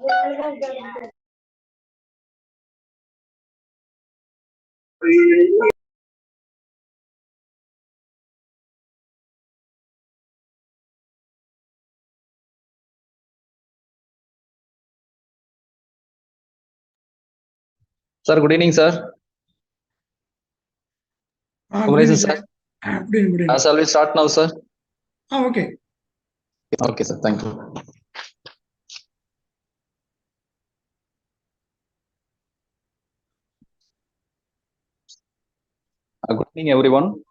Sir, good evening, sir. Good evening, sir. Good evening. Shall we start now, sir? Okay. Okay, sir. Thank you. Good evening, everyone.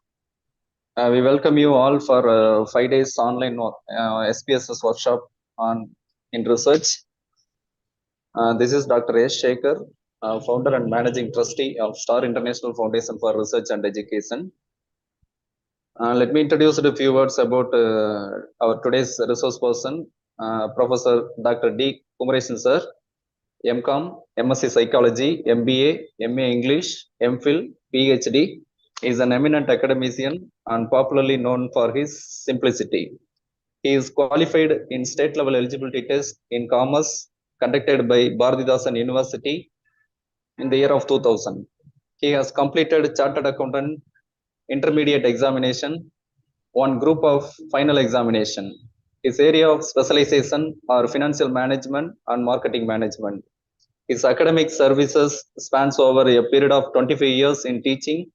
We welcome you all for 5 days online SPSS workshop in research. This is Dr. S. Shekhar, founder and managing trustee of Star International Foundation for Research and Education. Let me introduce a few words about our today's resource person, Professor Dr. D. Kumaresan, sir. MCom, MSc Psychology, MBA, MA English, MPhil, PhD. He is an eminent academician and popularly known for his simplicity. He is qualified in state-level eligibility test in commerce conducted by Bharatidasan University in the year of 2000. He has completed Chartered Accountant intermediate examination, one group of final examination. His area of specialization are financial management and marketing management. His academic services spans over a period of 25 years in teaching,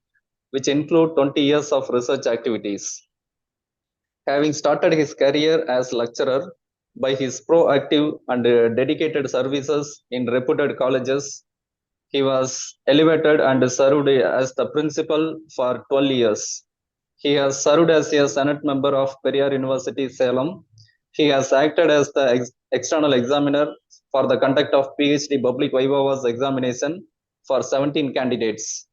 which include 20 years of research activities. Having started his career as lecturer by his proactive and dedicated services in reputed colleges, he was elevated and served as the principal for 12 years. He has served as a Senate member of Periyar University, Salem. He has acted as the external examiner for the conduct of PhD public Vivavas examination for 17 candidates.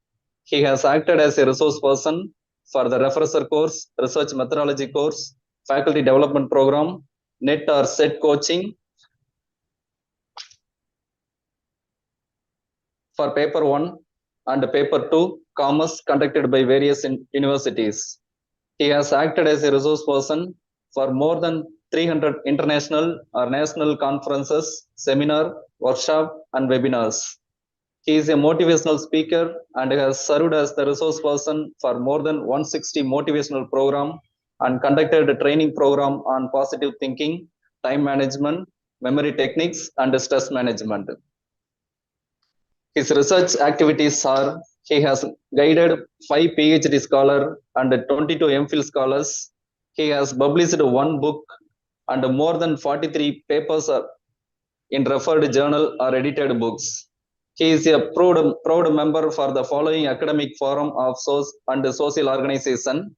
He has acted as a resource person for the refresher course, research methodology course, faculty development program, NET or SET coaching for paper 1 and paper 2, commerce conducted by various universities. He has acted as a resource person for more than 300 international or national conferences, seminar, workshop, and webinars. He is a motivational speaker and has served as the resource person for more than 160 motivational program and conducted a training program on positive thinking, time management, memory techniques, and stress management. His research activities are: he has guided 5 PhD scholars and 22 MPhil scholars. He has published one book and more than 43 papers in referred journal or edited books. He is a proud member for the following academic forum of and social organization.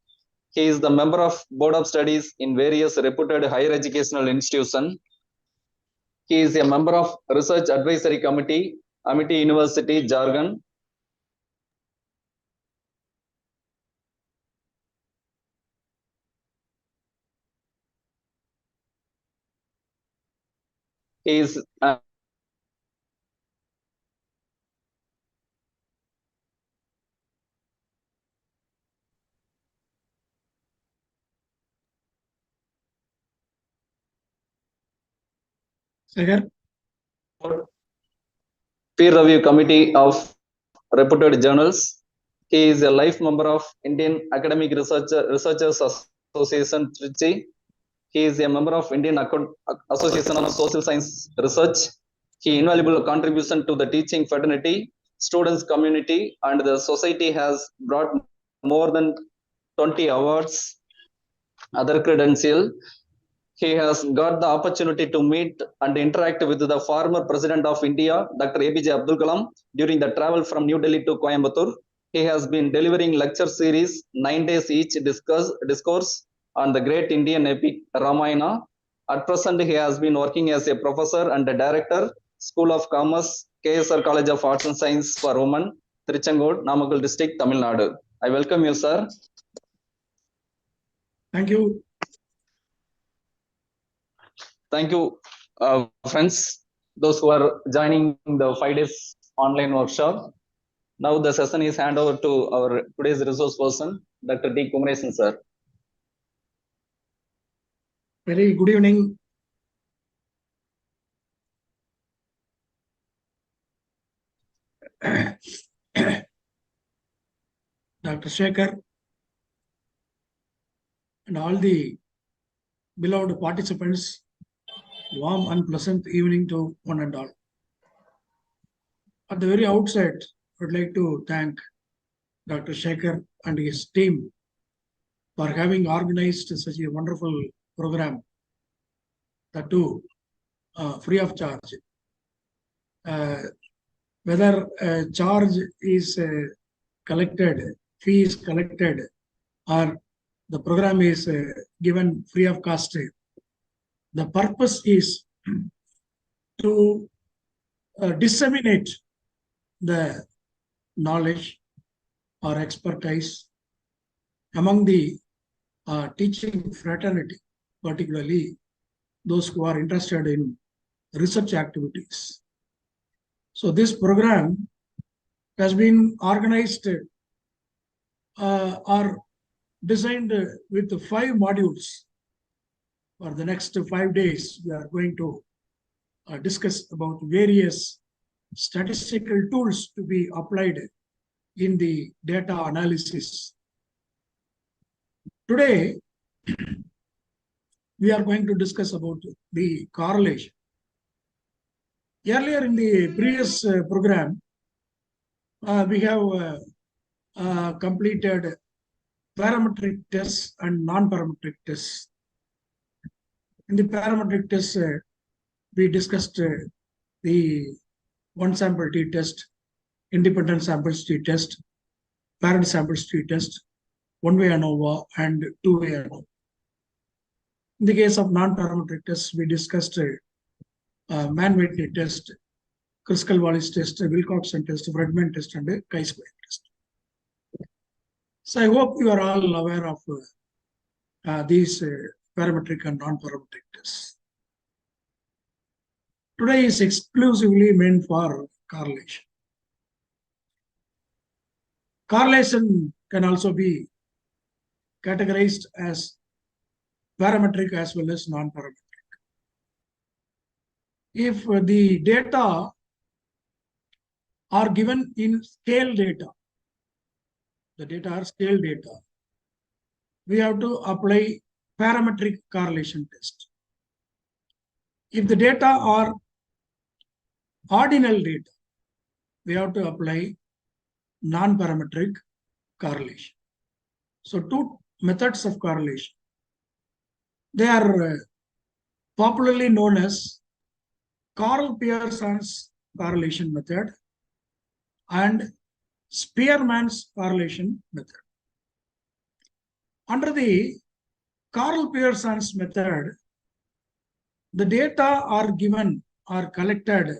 He is the member of Board of Studies in various reputed higher educational institutions. He is a member of Research Advisory Committee, Amity University, Jharkhand. He is peer review committee of reputed journals. He is a life member of Indian Academic Researchers Association, Trichy. He is a member of Indian Association of Social Science Research. He invaluable contribution to the teaching fraternity, students community, and the society has brought more than 20 awards, other credential. He has got the opportunity to meet and interact with the former President of India, Dr. APJ Abdul Kalam, during the travel from New Delhi to Coimbatore. He has been delivering lecture series, 9 days each discourse on the great Indian epic Ramayana. At present, he has been working as a professor and a director, School of Commerce, KSR College of Arts and Science for Women, Tiruchangod, Namakkal District, Tamilnadu. I welcome you, sir. Thank you. Thank you, friends, those who are joining the 5 days online workshop. Now the session is hand over to our today's resource person, Dr. D. Kumaresan, sir. Very good evening. Dr. Shekhar, and all the beloved participants, warm and pleasant evening to one and all. At the very outset, I would like to thank Dr. Shekhar and his team for having organized such a wonderful program, that too free of charge. Whether charge is collected, fee is collected, or the program is given free of cost, the purpose is to disseminate the knowledge or expertise among the teaching fraternity, particularly those who are interested in research activities. So this program has been organized or designed with 5 modules. For the next 5 days, we are going to discuss about various statistical tools to be applied in the data analysis. Today, we are going to discuss about the correlation. Earlier in the previous program, we have completed parametric tests and non-parametric tests. In the parametric tests, we discussed the one sample t-test, independent samples t-test, parent samples t-test, one-way ANOVA, and two-way ANOVA. In the case of non-parametric tests, we discussed man-Whitney test, Kruskal-Wallis test, Wilcoxon test, Fredman test, and chi-square test. So I hope you are all aware of these parametric and non-parametric tests. Today is exclusively meant for correlation. Correlation can also be categorized as parametric as well as non-parametric. If the data are given in scale data, the data are scale data, we have to apply parametric correlation test. If the data are ordinal data, we have to apply non-parametric correlation. So 2 methods of correlation. They are popularly known as Karl Pearson's correlation method and Spearman's correlation method. Under the Karl Pearson's method, the data are given or collected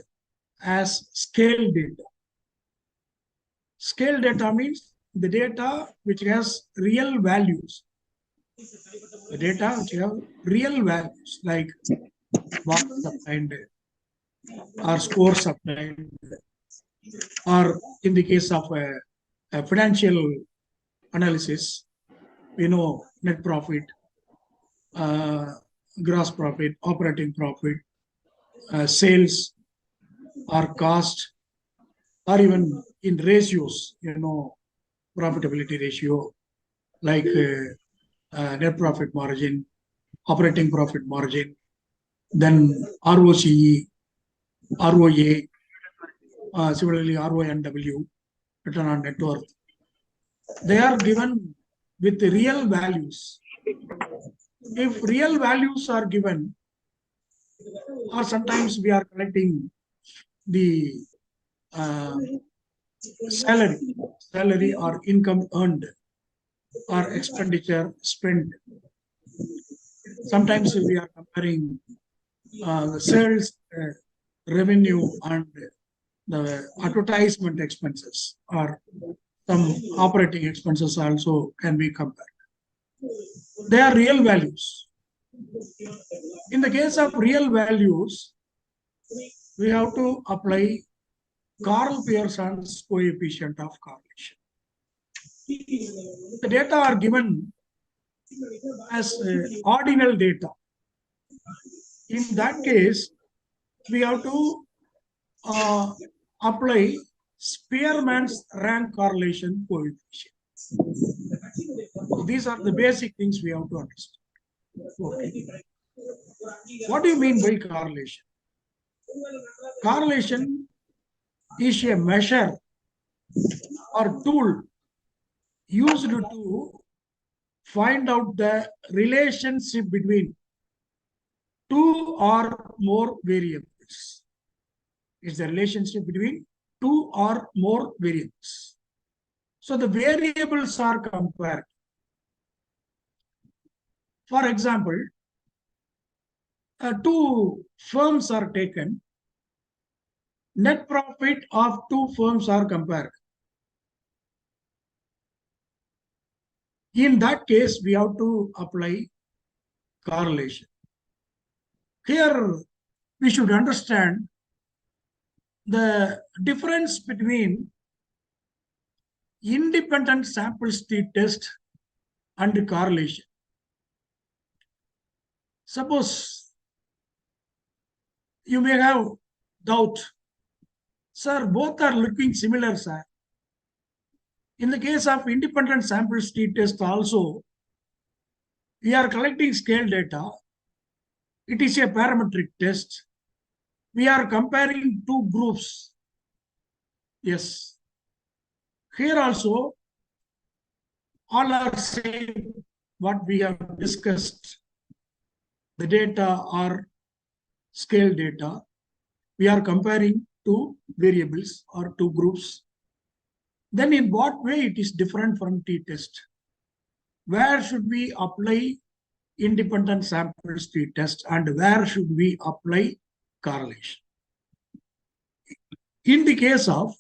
as scale data. Scale data means the data which has real values. The data which have real values like marks obtained or scores obtained, or in the case of a financial analysis, we know net profit, gross profit, operating profit, sales or cost, or even in ratios, profitability ratio like net profit margin, operating profit margin, then ROCE, ROA, similarly RONW, return on net worth. They are given with real values. If real values are given, or sometimes we are collecting the salary or income earned or expenditure spent. Sometimes we are comparing the sales revenue and the advertisement expenses, or some operating expenses also can be compared. They are real values. In the case of real values, we have to apply Karl Pearson's coefficient of correlation. The data are given as ordinal data. In that case, we have to apply Spearman's rank correlation coefficient. These are the basic things we have to understand. Okay. What do you mean by correlation? Correlation is a measure or tool used to find out the relationship between two or more variables. It's the relationship between two or more variables. So the variables are compared. For example, two firms are taken. Net profit of two firms are compared. In that case, we have to apply correlation. Here, we should understand the difference between independent sample t-test and correlation. Suppose you may have doubt, sir, both are looking similar, sir. In the case of independent sample t-test also, we are collecting scale data. It is a parametric test. We are comparing two groups. Yes. Here also, all are same what we have discussed. The data are scale data. We are comparing two variables or two groups. Then in what way it is different from t-test? Where should we apply independent samples t-test and where should we apply correlation? In the case of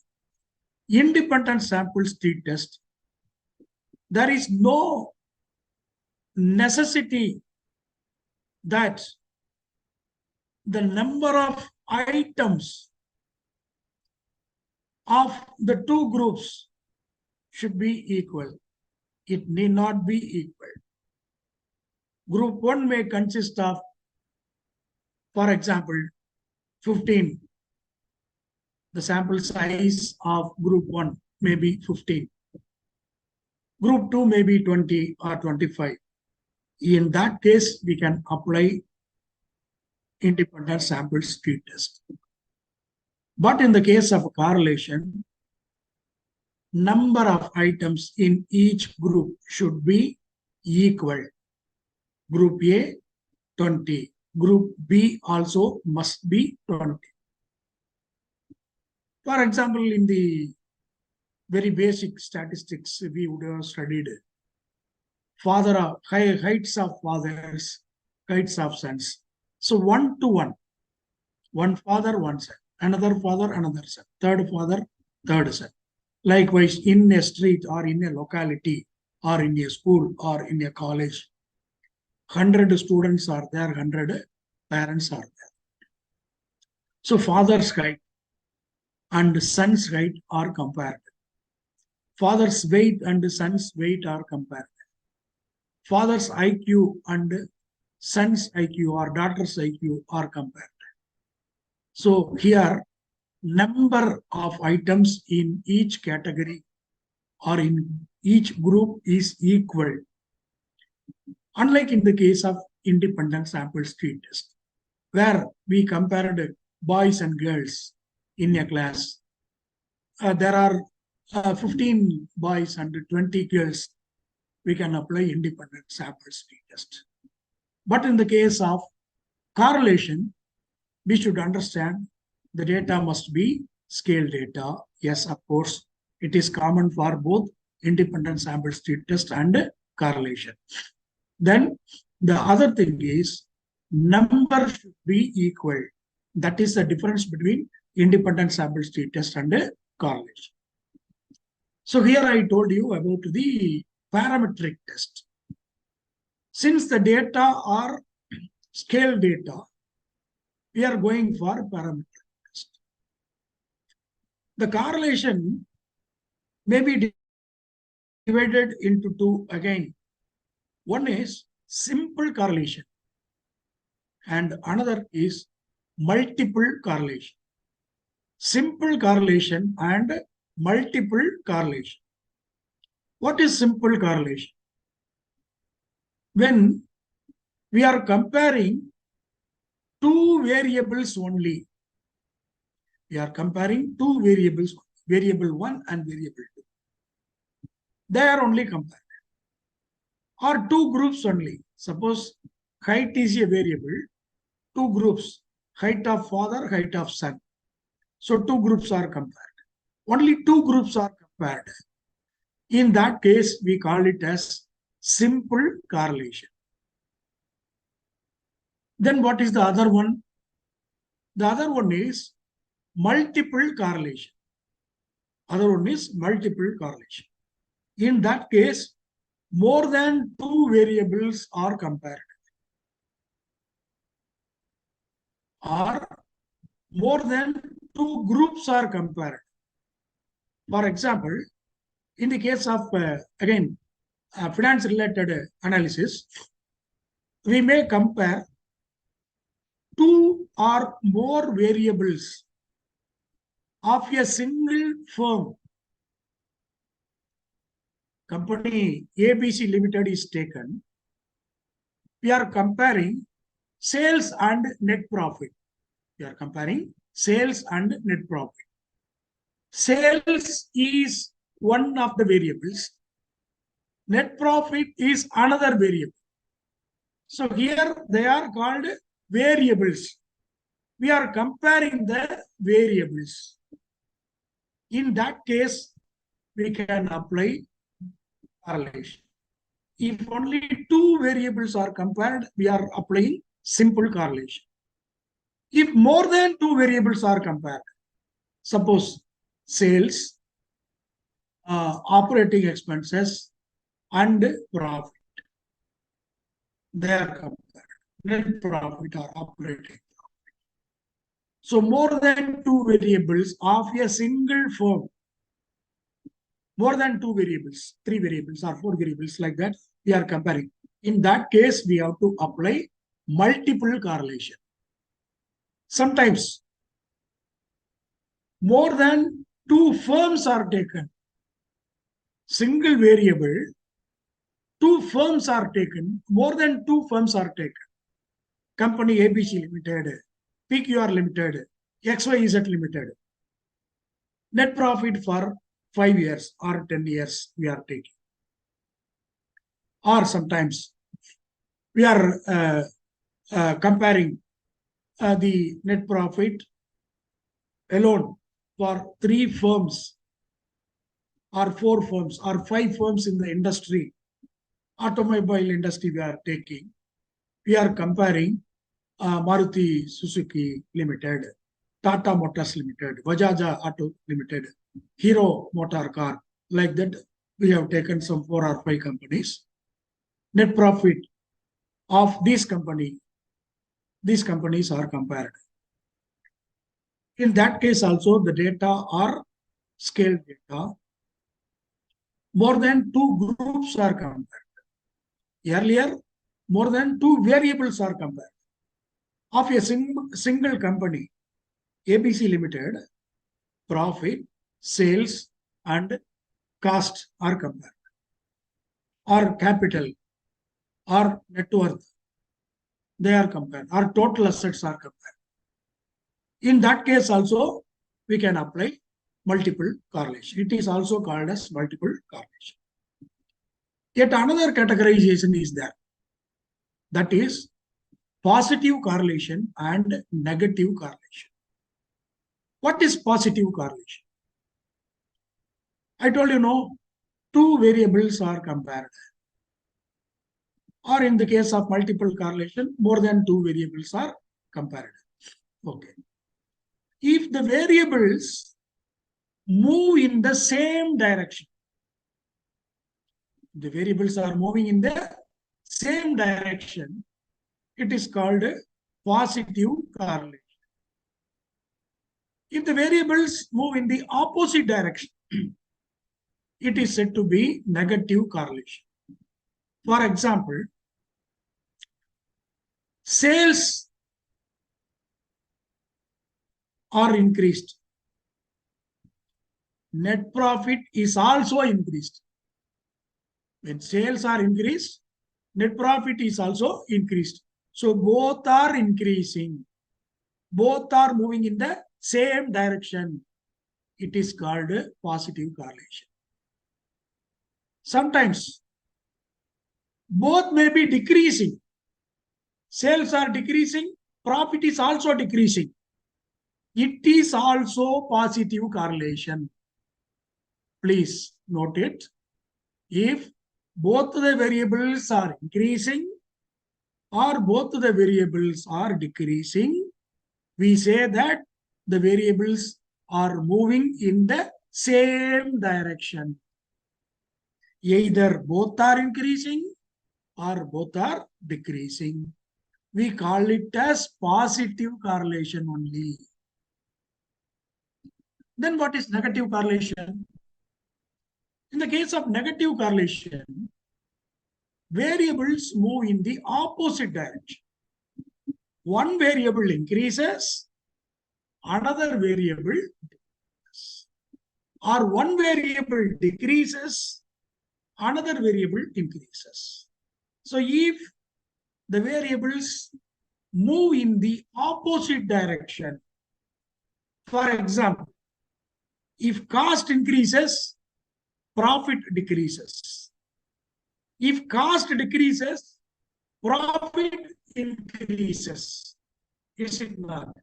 independent samples t-test, there is no necessity that the number of items of the two groups should be equal. It need not be equal. Group 1 may consist of, for example, 15. The sample size of group 1 may be 15. Group 2 may be 20 or 25. In that case, we can apply independent samples t-test. But in the case of correlation, number of items in each group should be equal. Group A, 20. Group B also must be 20. For example, in the very basic statistics, we would have studied heights of fathers, heights of sons. So 1 to 1. One father, one son. Another father, another son. Third father, third son. Likewise, in a street or in a locality or in a school or in a college, 100 students are there, 100 parents are there. So father's height and son's height are compared. Father's weight and son's weight are compared. Father's IQ and son's IQ or daughter's IQ are compared. So here, number of items in each category or in each group is equal. Unlike in the case of independent samples t-test, where we compared boys and girls in a class. There are 15 boys and 20 girls. We can apply independent samples t-test. But in the case of correlation, we should understand the data must be scale data. Yes, of course, it is common for both independent samples t-test and correlation. Then the other thing is number should be equal. That is the difference between independent samples t-test and correlation. So here I told you about the parametric test. Since the data are scale data, we are going for parametric test. The correlation may be divided into two again. One is simple correlation and another is multiple correlation. Simple correlation and multiple correlation. What is simple correlation? When we are comparing two variables only, we are comparing two variables, variable 1 and variable 2. They are only compared. Or two groups only. Suppose height is a variable, two groups, height of father, height of son. So two groups are compared. Only two groups are compared. In that case, we call it as simple correlation. Then what is the other one? The other one is multiple correlation. Other one is multiple correlation. In that case, more than two variables are compared. Or more than two groups are compared. For example, in the case of, again, finance-related analysis, we may compare two or more variables of a single firm. Company ABC Limited is taken. We are comparing sales and net profit. We are comparing sales and net profit. Sales is one of the variables. Net profit is another variable. So here they are called variables. We are comparing the variables. In that case, we can apply correlation. If only two variables are compared, we are applying simple correlation. If more than two variables are compared, suppose sales, operating expenses, and profit, they are compared. Net profit or operating profit. So more than two variables of a single firm, more than two variables, three variables or four variables like that, we are comparing. In that case, we have to apply multiple correlation. Sometimes more than two firms are taken. Single variable, two firms are taken, more than two firms are taken. Company ABC Limited, PQR Limited, XYZ Limited. Net profit for 5 years or 10 years we are taking. Or sometimes we are comparing the net profit alone for 3 firms or 4 firms or 5 firms in the industry, automobile industry we are taking. We are comparing Maruti Suzuki Limited, Tata Motors Limited, Bajaj Auto Limited, Hero Motor Car. Like that, we have taken some 4 or 5 companies. Net profit of these companies are compared. In that case also, the data are scale data. More than 2 groups are compared. Earlier, more than 2 variables are compared. Of a single company, ABC Limited, profit, sales, and cost are compared. Or capital, or net worth, they are compared. Or total assets are compared. In that case also, we can apply multiple correlation. It is also called as multiple correlation. Yet another categorization is there. That is positive correlation and negative correlation. What is positive correlation? I told you, no, 2 variables are compared. Or in the case of multiple correlation, more than 2 variables are compared. Okay. If the variables move in the same direction, the variables are moving in the same direction, it is called positive correlation. If the variables move in the opposite direction, it is said to be negative correlation. For example, sales are increased. Net profit is also increased. When sales are increased, net profit is also increased. So both are increasing. Both are moving in the same direction. It is called positive correlation. Sometimes both may be decreasing. Sales are decreasing, profit is also decreasing. It is also positive correlation. Please note it. If both the variables are increasing or both the variables are decreasing, we say that the variables are moving in the same direction. Either both are increasing or both are decreasing. We call it as positive correlation only. Then what is negative correlation? In the case of negative correlation, variables move in the opposite direction. One variable increases, another variable decreases. Or one variable decreases, another variable increases. So if the variables move in the opposite direction, for example, if cost increases, profit decreases. If cost decreases, profit increases. Is it not?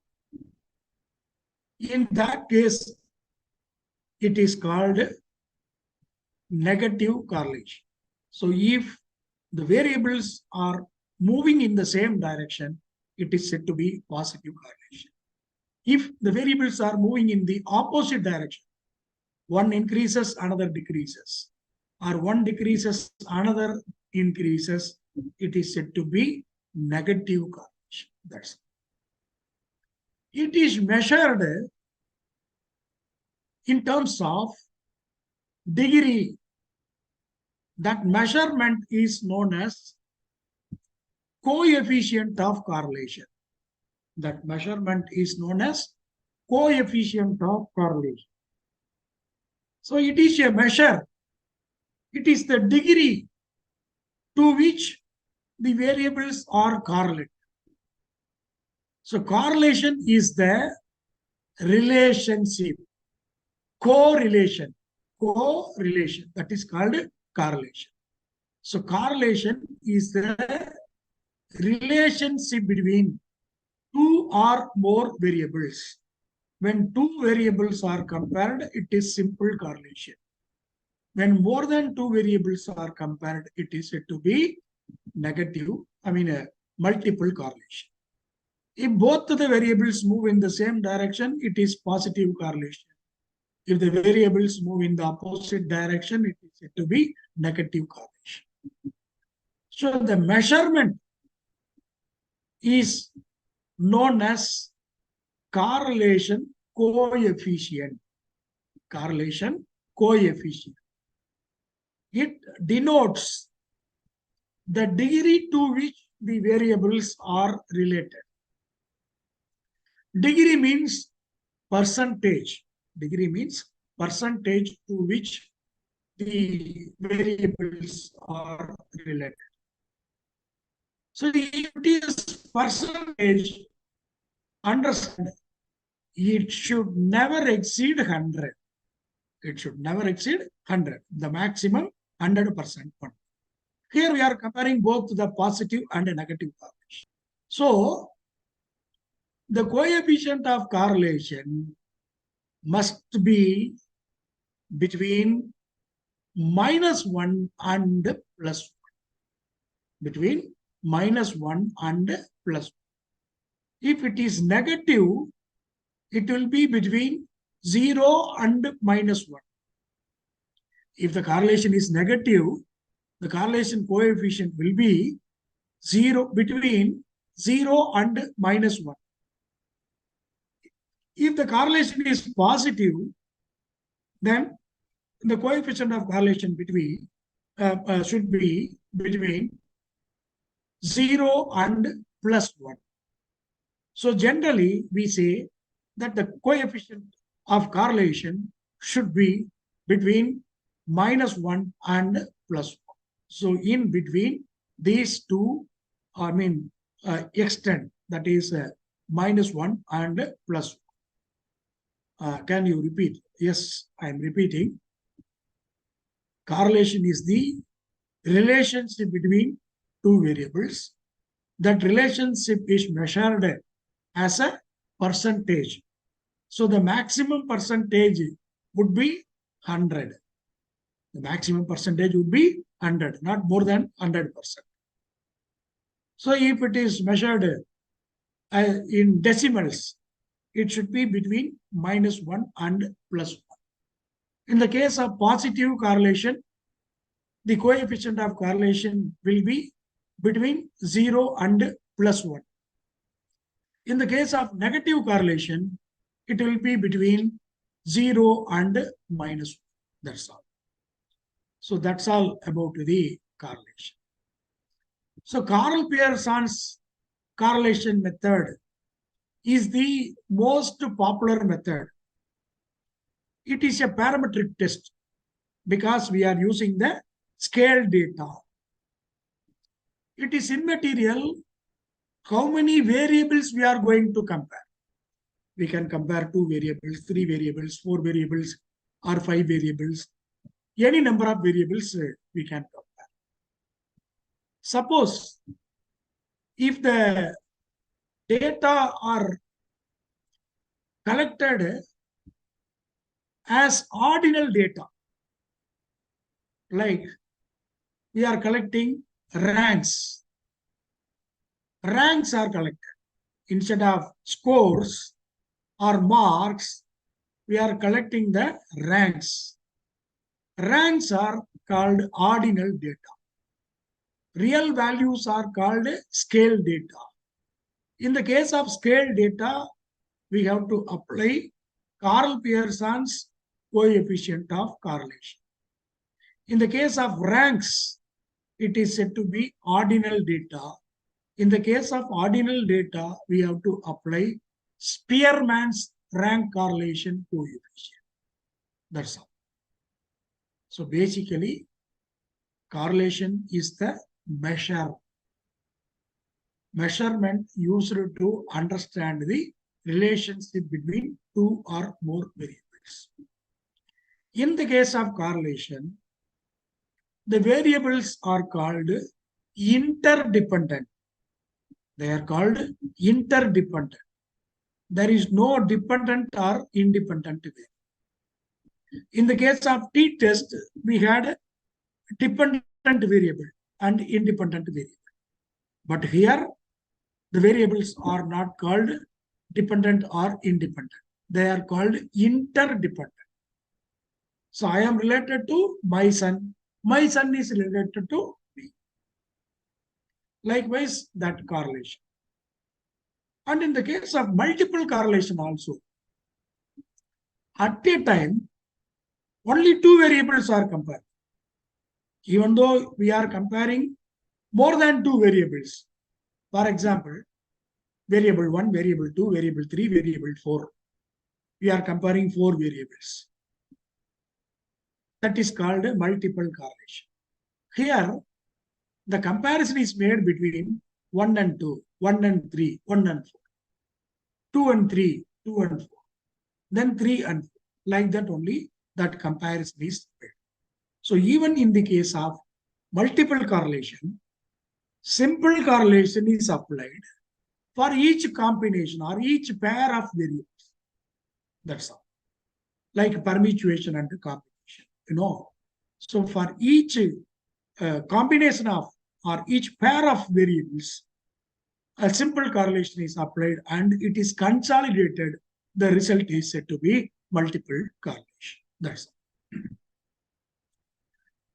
In that case, it is called negative correlation. So if the variables are moving in the same direction, it is said to be positive correlation. If the variables are moving in the opposite direction, one increases, another decreases, or one decreases, another increases, it is said to be negative correlation. That's it. It is measured in terms of degree. That measurement is known as coefficient of correlation. That measurement is known as coefficient of correlation. So it is a measure. It is the degree to which the variables are correlated. So correlation is the relationship, correlation, that is called correlation. So correlation is the relationship between two or more variables. When two variables are compared, it is simple correlation. When more than two variables are compared, it is said to be multiple correlation. If both the variables move in the same direction, it is positive correlation. If the variables move in the opposite direction, it is said to be negative correlation. So the measurement is known as correlation coefficient. Correlation coefficient. It denotes the degree to which the variables are related. Degree means percentage. Degree means percentage to which the variables are related. So if it is percentage, understand, it should never exceed 100. It should never exceed 100. The maximum 100%. Here we are comparing both the positive and the negative correlation. So the coefficient of correlation must be between -1 and +1. Between -1 and +1. If it is negative, it will be between 0 and -1. If the correlation is negative, the correlation coefficient will be between 0 and -1. If the correlation is positive, then the coefficient of correlation should be between 0 and +1. So generally, we say that the coefficient of correlation should be between -1 and +1. So in between these two, extent, that is -1 and +1. Can you repeat? Yes, I am repeating. Correlation is the relationship between two variables. That relationship is measured as a percentage. So the maximum percentage would be 100. The maximum percentage would be 100, not more than 100%. So if it is measured in decimals, it should be between -1 and +1. In the case of positive correlation, the coefficient of correlation will be between 0 and +1. In the case of negative correlation, it will be between 0 and -1. That's all. So that's all about the correlation. So Karl Pearson's correlation method is the most popular method. It is a parametric test because we are using the scale data. It is immaterial how many variables we are going to compare. We can compare 2 variables, 3 variables, 4 variables, or 5 variables. Any number of variables we can compare. Suppose if the data are collected as ordinal data, like we are collecting ranks. Ranks are collected. Instead of scores or marks, we are collecting the ranks. Ranks are called ordinal data. Real values are called scale data. In the case of scale data, we have to apply Karl Pearson's coefficient of correlation. In the case of ranks, it is said to be ordinal data. In the case of ordinal data, we have to apply Spearman's rank correlation coefficient. That's all. So basically, correlation is the measurement used to understand the relationship between two or more variables. In the case of correlation, the variables are called interdependent. They are called interdependent. There is no dependent or independent variable. In the case of t-test, we had dependent variable and independent variable. But here, the variables are not called dependent or independent. They are called interdependent. So I am related to my son. My son is related to me. Likewise, that correlation. And in the case of multiple correlation also, at a time, only 2 variables are compared. Even though we are comparing more than 2 variables. For example, variable 1, variable 2, variable 3, variable 4. We are comparing 4 variables. That is called a multiple correlation. Here, the comparison is made between 1 and 2, 1 and 3, 1 and 4, 2 and 3, 2 and 4, then 3 and 4. Like that only, that comparison is made. So even in the case of multiple correlation, simple correlation is applied for each combination or each pair of variables. That's all. Like permutation and combination, So for each combination of or each pair of variables, a simple correlation is applied and it is consolidated. The result is said to be multiple correlation. That's all.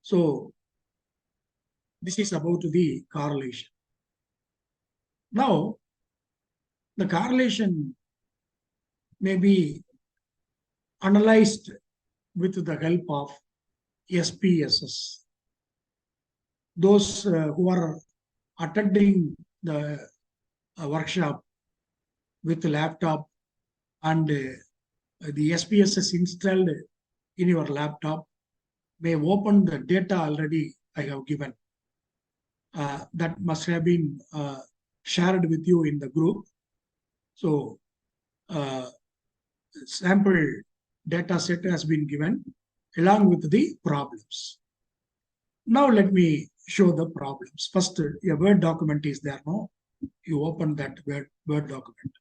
So this is about the correlation. Now, the correlation may be analyzed with the help of SPSS. Those who are attending the workshop with the laptop and the SPSS installed in your laptop may open the data already I have given that must have been shared with you in the group. So sample data set has been given along with the problems. Now let me show the problems. First, a Word document is there. No, you open that Word document.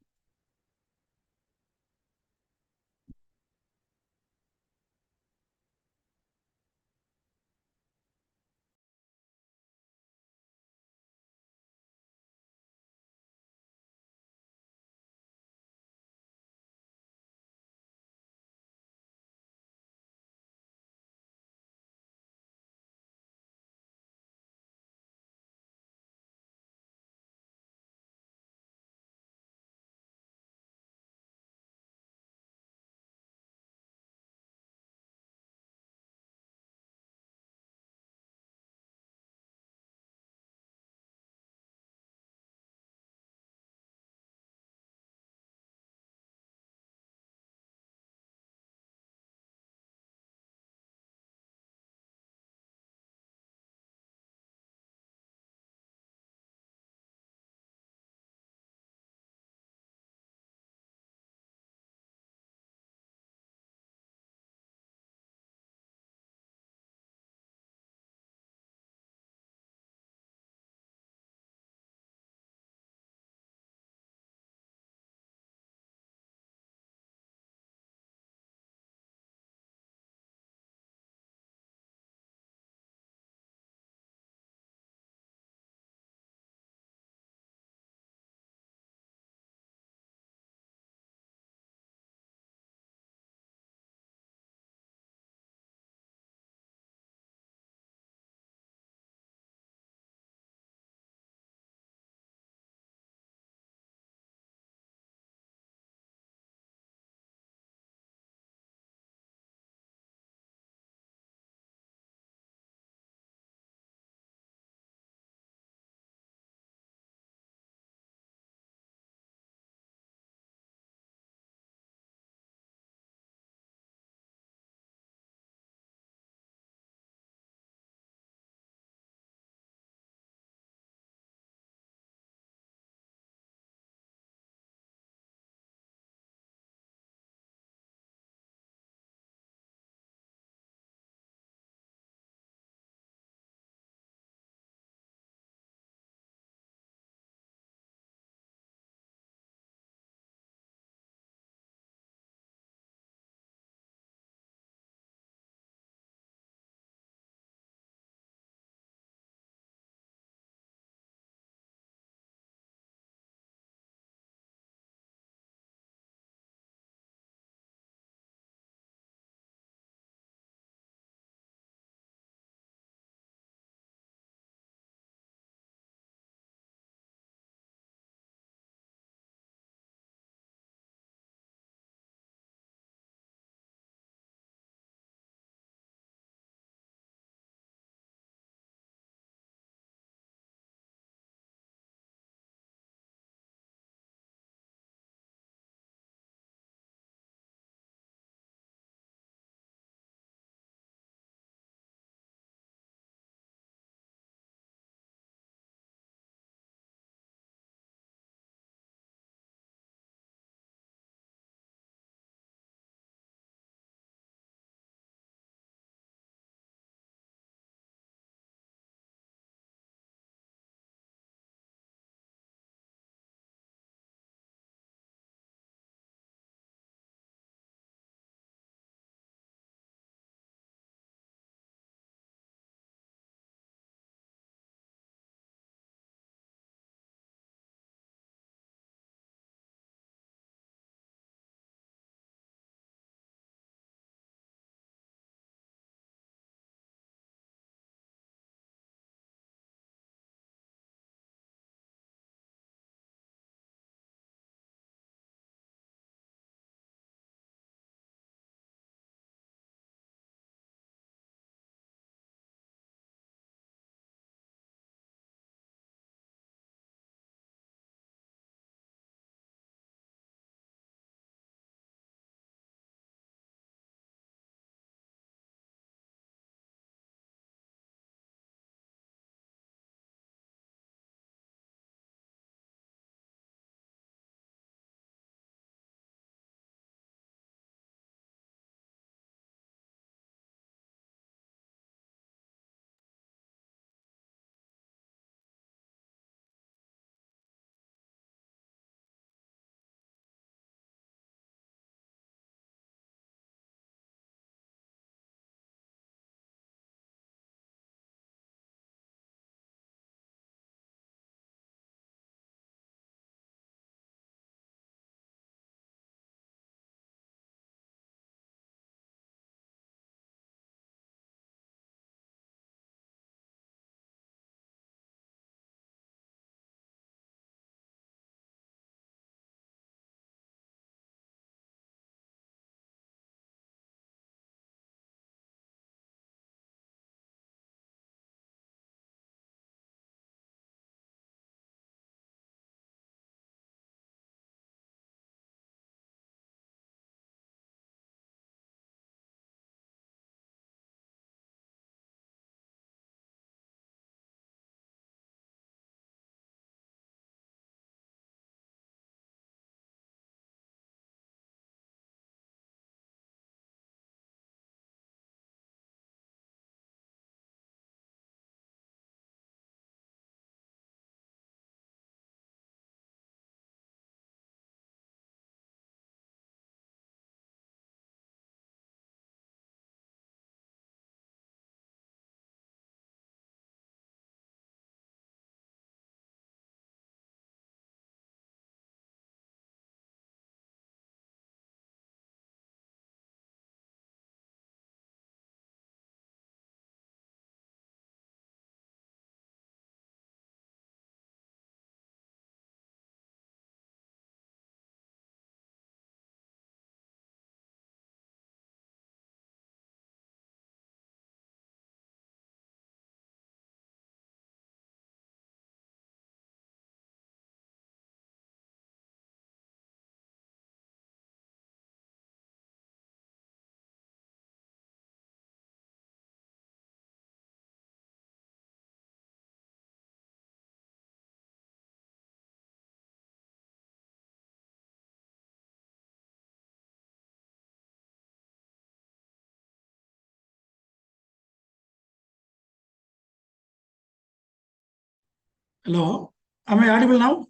Hello, am I audible now?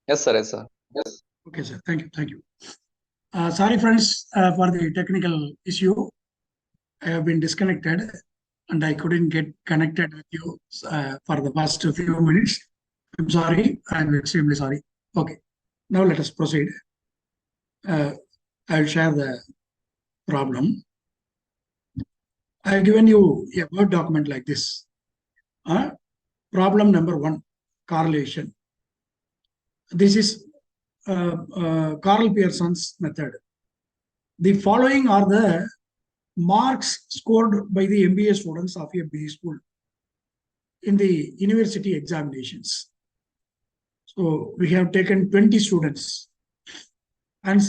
Yes, sir. Yes, sir. Yes. Okay, sir. Thank you. Thank you. Sorry, friends, for the technical issue. I have been disconnected and I couldn't get connected with you for the past few minutes. I'm sorry. I'm extremely sorry. Okay. Now let us proceed. I'll share the problem. I've given you a Word document like this. Problem number 1, correlation. This is Carl Pearson's method. The following are the marks scored by the MBA students of a B school in the university examinations. So we have taken 20 students and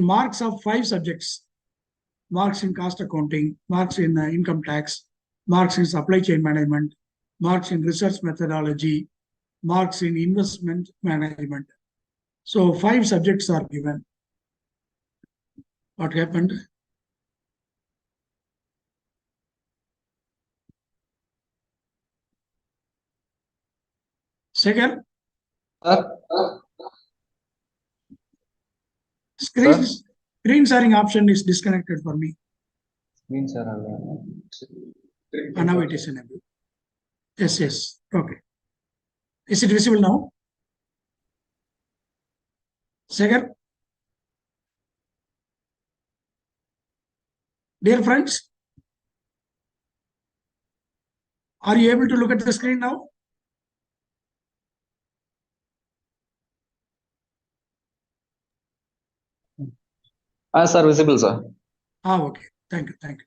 marks of 5 subjects: marks in cost accounting, marks in income tax, marks in supply chain management, marks in research methodology, marks in investment management. So 5 subjects are given. What happened? Second, screen sharing option is disconnected for me. Screen share. And now it is enabled. Yes, yes. Okay. Is it visible now? Second, dear friends, are you able to look at the screen now? Sir, visible, sir. Okay. Thank you. Thank you.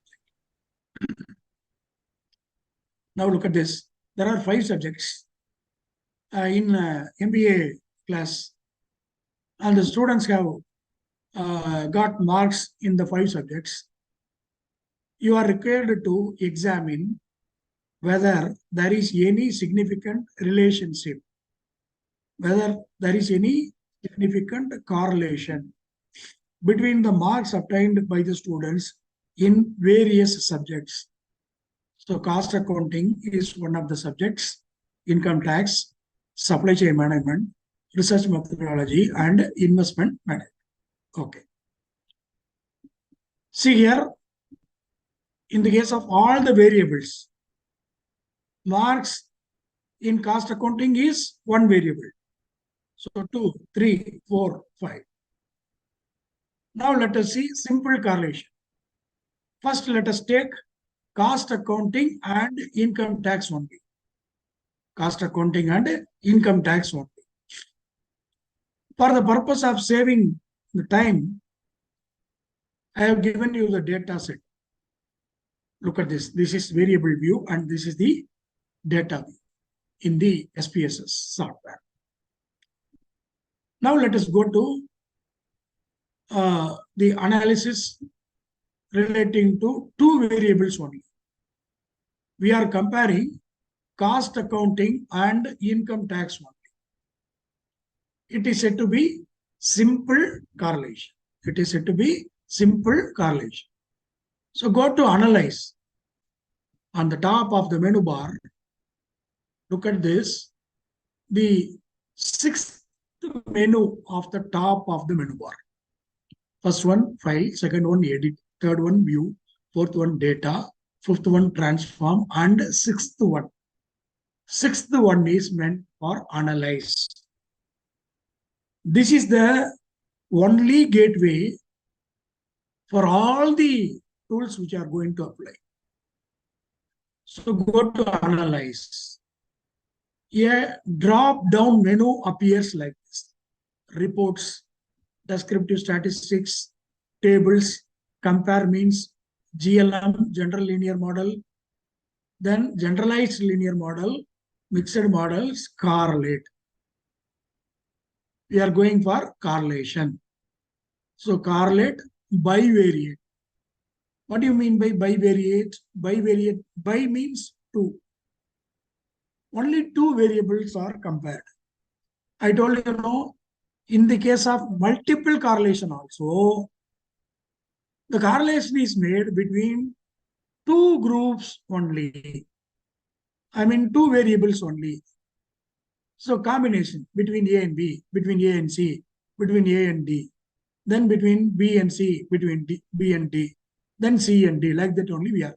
Now look at this. There are 5 subjects in MBA class, and the students have got marks in the 5 subjects. You are required to examine whether there is any significant relationship, whether there is any significant correlation between the marks obtained by the students in various subjects. So cost accounting is one of the subjects, income tax, supply chain management, research methodology, and investment management. Okay. See here, in the case of all the variables, marks in cost accounting is one variable. So 2, 3, 4, 5. Now let us see simple correlation. First, let us take cost accounting and income tax only. Cost accounting and income tax only. For the purpose of saving the time, I have given you the data set. Look at this. This is variable view and this is the data view in the SPSS software. Now let us go to the analysis relating to 2 variables only. We are comparing cost accounting and income tax only. It is said to be simple correlation. It is said to be simple correlation. So go to analyze. On the top of the menu bar, look at this. The 6th menu of the top of the menu bar. First one, file. Second one, edit. Third one, view. Fourth one, data. Fifth one, transform. And 6th one. 6th one is meant for analyze. This is the only gateway for all the tools which are going to apply. So go to analyze. A drop-down menu appears like this. Reports, descriptive statistics, tables, compare means, GLM, general linear model, then generalized linear model, mixed models, correlate. We are going for correlation. So correlate, bivariate. What do you mean by bivariate? Bivariate, bi means 2. Only 2 variables are compared. I told you, in the case of multiple correlation also, the correlation is made between 2 groups only. I mean, two variables only. So combination between A and B, between A and C, between A and D, then between B and C, between B and D, then C and D, like that only we are.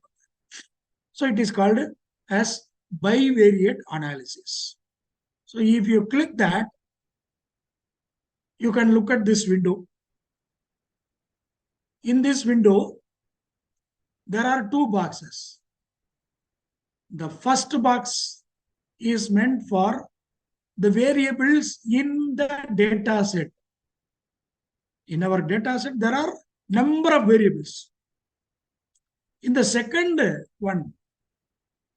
So it is called as bivariate analysis. So if you click that, you can look at this window. In this window, there are two boxes. The first box is meant for the variables in the data set. In our data set, there are number of variables. In the second one,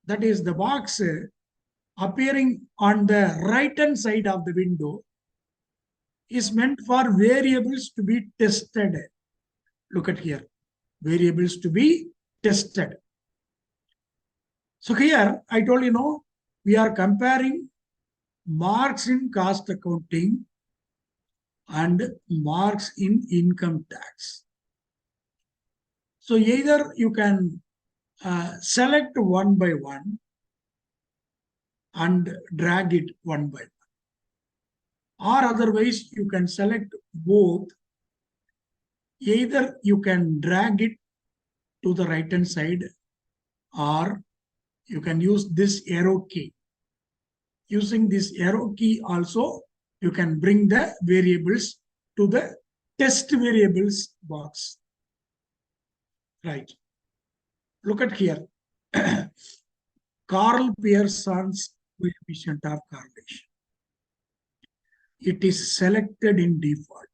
that is the box appearing on the right-hand side of the window, is meant for variables to be tested. Look at here, variables to be tested. So here, I told you, we are comparing marks in cost accounting and marks in income tax. So either you can select one by one and drag it one by one. Or otherwise, you can select both. Either you can drag it to the right-hand side, or you can use this arrow key. Using this arrow key also, you can bring the variables to the test variables box. Right. Look at here. Carl Pearson's coefficient of correlation. It is selected in default.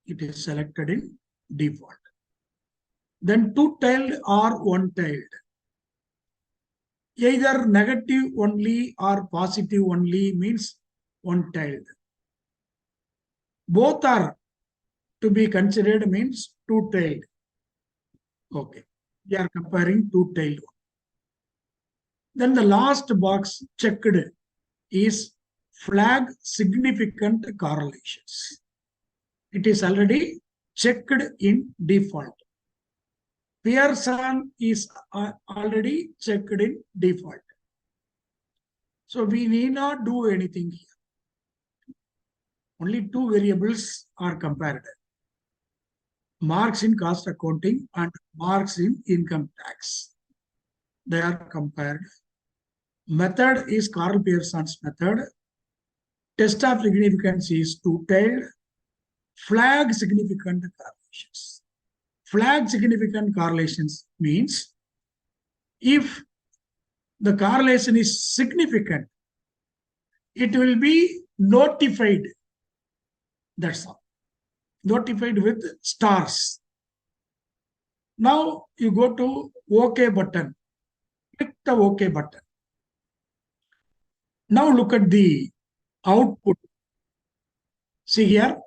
It is selected in default. Then two-tailed or one-tailed. Either negative only or positive only means one-tailed. Both are to be considered means two-tailed. Okay, we are comparing two-tailed. Then the last box checked is flag significant correlations. It is already checked in default. Pearson is already checked in default. So we need not do anything here. Only two variables are compared. Marks in cost accounting and marks in income tax. They are compared. Method is Carl Pearson's method. Test of significance is two-tailed. Flag significant correlations. Flag significant correlations means if the correlation is significant, it will be notified. That's all. Notified with stars. Now you go to OK button. Click the OK button. Now look at the output. See here,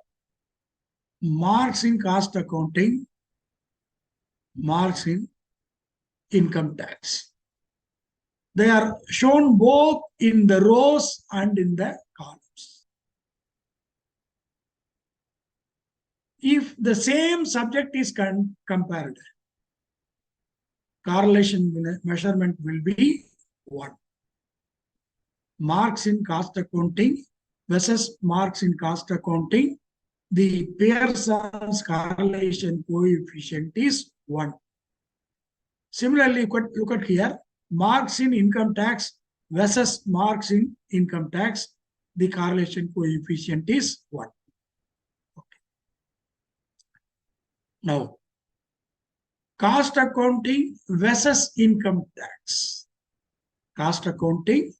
marks in cost accounting, marks in income tax. They are shown both in the rows and in the columns. If the same subject is compared, correlation measurement will be 1. Marks in cost accounting versus marks in cost accounting, the Pearson's correlation coefficient is 1. Similarly, look at here, marks in income tax versus marks in income tax, the correlation coefficient is 1. Okay. Now, cost accounting versus income tax. Cost accounting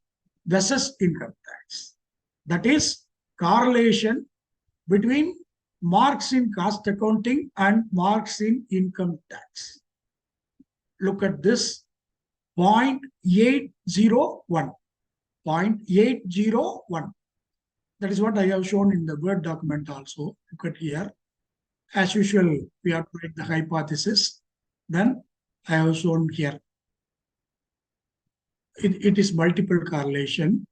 versus income tax. That is correlation between marks in cost accounting and marks in income tax. Look at this, 0.801. 0.801. That is what I have shown in the Word document also. Look at here. As usual, we have to write the hypothesis. Then I have shown here. It is multiple correlation.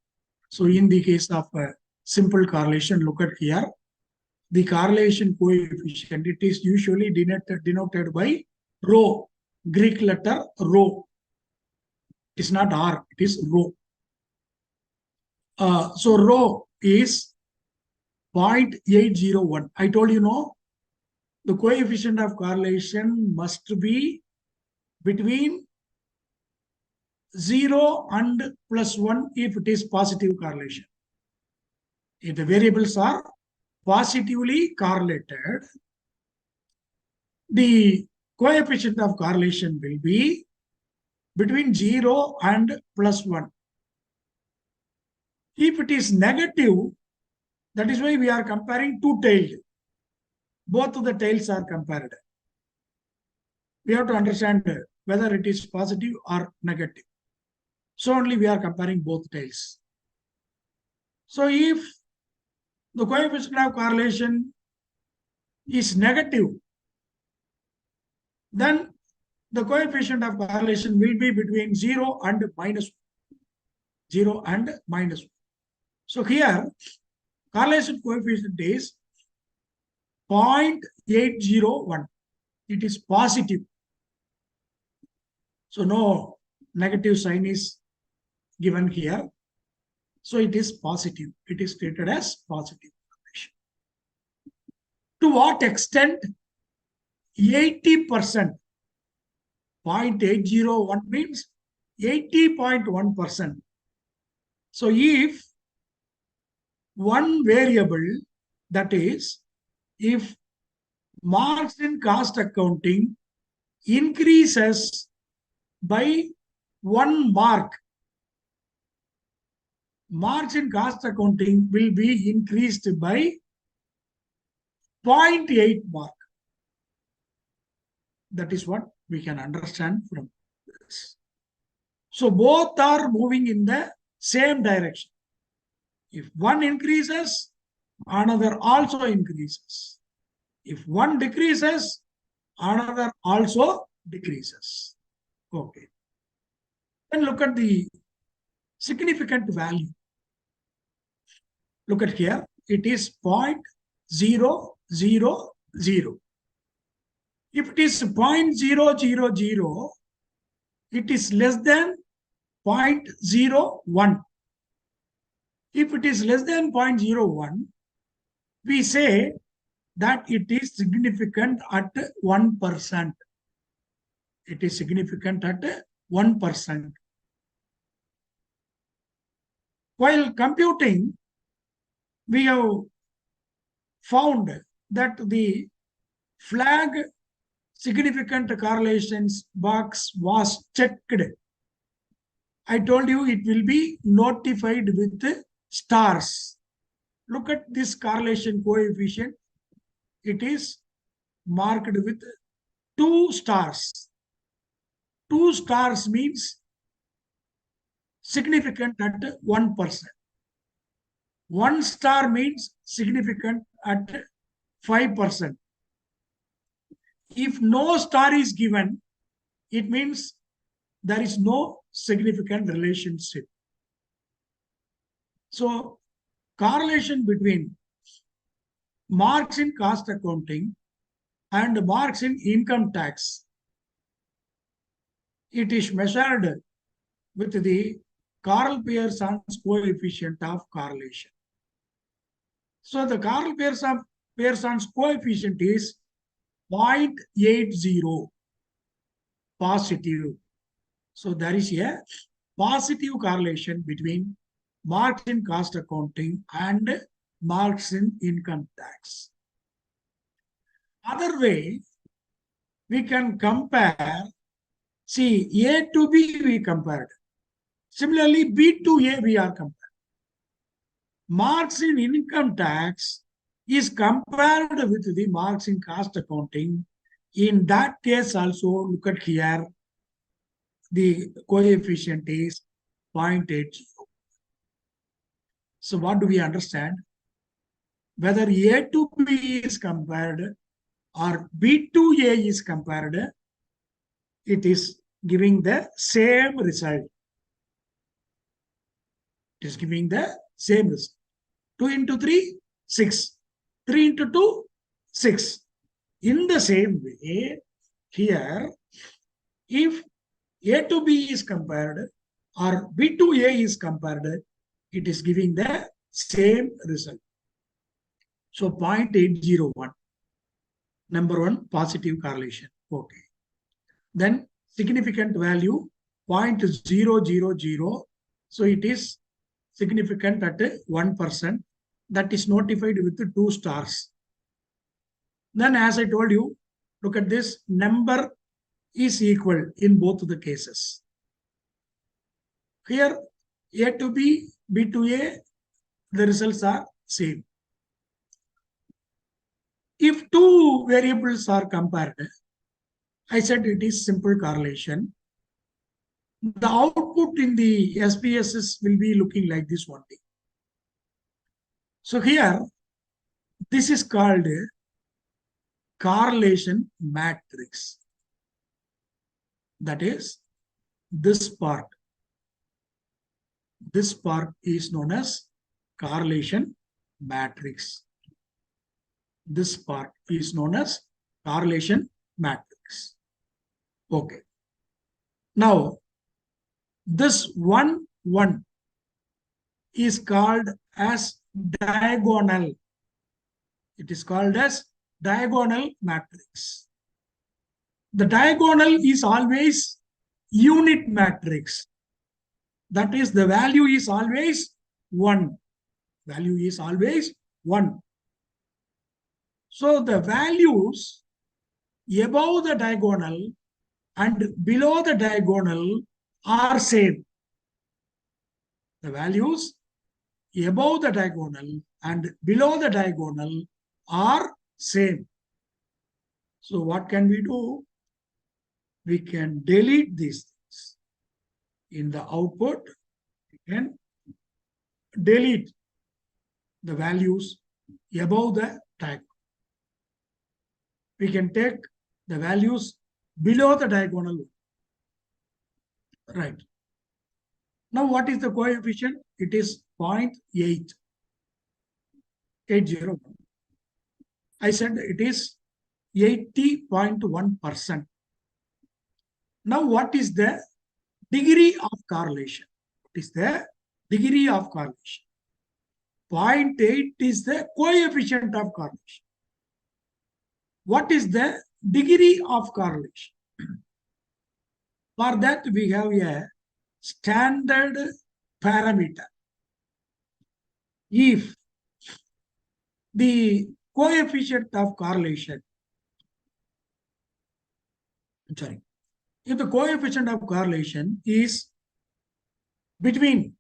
So in the case of a simple correlation, look at here. The correlation coefficient, it is usually denoted by rho, Greek letter rho. It is not R, it is rho. So rho is 0.801. I told you, no, the coefficient of correlation must be between 0 and +1 if it is positive correlation. If the variables are positively correlated, the coefficient of correlation will be between 0 and +1. If it is negative, that is why we are comparing two-tailed. Both of the tails are compared. We have to understand whether it is positive or negative. So only we are comparing both tails. So if the coefficient of correlation is negative, then the coefficient of correlation will be between 0 and -1. 0 and -1. So here, correlation coefficient is 0.801. It is positive. So no negative sign is given here. So it is positive. It is treated as positive correlation. To what extent? 80%. 0.801 means 80.1%. So if one variable, that is, if marks in cost accounting increases by 1 mark, marks in cost accounting will be increased by 0.8 mark. That is what we can understand from this. So both are moving in the same direction. If one increases, another also increases. If one decreases, another also decreases. Okay. Then look at the significant value. Look at here. It is 0.000. If it is 0.000, it is less than 0.01. If it is less than 0.01, we say that it is significant at 1%. It is significant at 1%. While computing, we have found that the flag significant correlations box was checked. I told you it will be notified with stars. Look at this correlation coefficient. It is marked with 2 stars. 2 stars means significant at 1%. 1 star means significant at 5%. If no star is given, it means there is no significant relationship. So, correlation between marks in cost accounting and marks in income tax, it is measured with the Karl-Pearson's coefficient of correlation. So the Karl-Pearson's coefficient is 0.80 positive. So there is a positive correlation between marks in cost accounting and marks in income tax. Other way, we can compare, see, A to B we compared. Similarly, B to A we are compared. Marks in income tax is compared with the marks in cost accounting. In that case also, look at here, the coefficient is 0.80. So what do we understand? Whether A to B is compared or B to A is compared, it is giving the same result. It is giving the same result. 2 into 3, 6. 3 into 2, 6. In the same way, here, if A to B is compared, or B to A is compared, it is giving the same result. So 0.801, number one, positive correlation. Okay. Then significant value 0.000. So it is significant at 1%. That is notified with 2 stars. Then as I told you, look at this, number is equal in both the cases. Here A to B, B to A, the results are same. If two variables are compared, I said it is simple correlation. The output in the SPSS will be looking like this one thing. So here, this is called a correlation matrix. That is, this part. This part is known as correlation matrix. This part is known as correlation matrix. Okay. Now, this 1, 1 is called as diagonal. It is called as diagonal matrix. The diagonal is always unit matrix. That is, the value is always 1. Value is always 1. So the values above the diagonal and below the diagonal are same. The values above the diagonal and below the diagonal are same. So what can we do? We can delete these things. In the output, we can delete the values above the diagonal. We can take the values below the diagonal. Right. Now, what is the coefficient? It is 0.8. 801. I said it is 80.1%. Now, what is the degree of correlation? What is the degree of correlation? 0.8 is the coefficient of correlation. What is the degree of correlation? For that, we have a standard parameter. If the coefficient of correlation, if the coefficient of correlation is between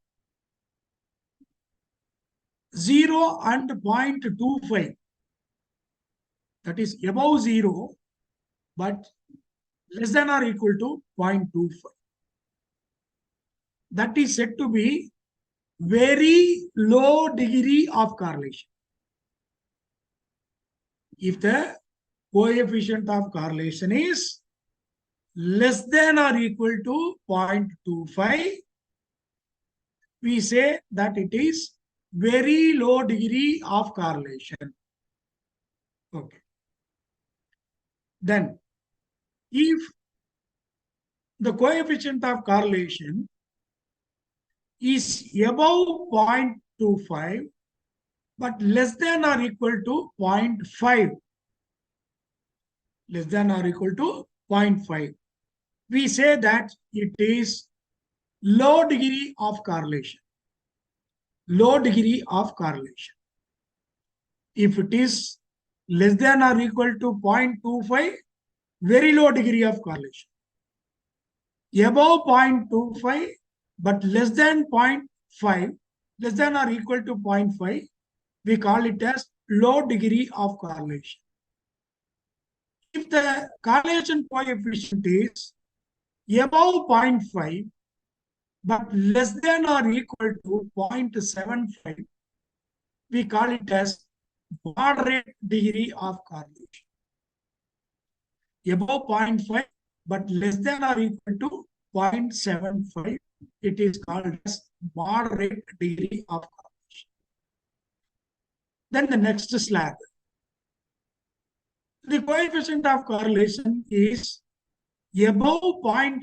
0 and 0.25, that is above 0, but less than or equal to 0.25. That is said to be very low degree of correlation. If the coefficient of correlation is less than or equal to 0.25, we say that it is very low degree of correlation. Okay. Then, if the coefficient of correlation is above 0.25, but less than or equal to 0.5, less than or equal to 0.5, we say that it is low degree of correlation. Low degree of correlation. If it is less than or equal to 0.25, very low degree of correlation. Above 0.25, but less than 0.5, less than or equal to 0.5, we call it as low degree of correlation. If the correlation coefficient is above 0.5, but less than or equal to 0.75, we call it as moderate degree of correlation. Above 0.5, but less than or equal to 0.75, it is called as moderate degree of correlation. Then the next slide. The coefficient of correlation is above 0.5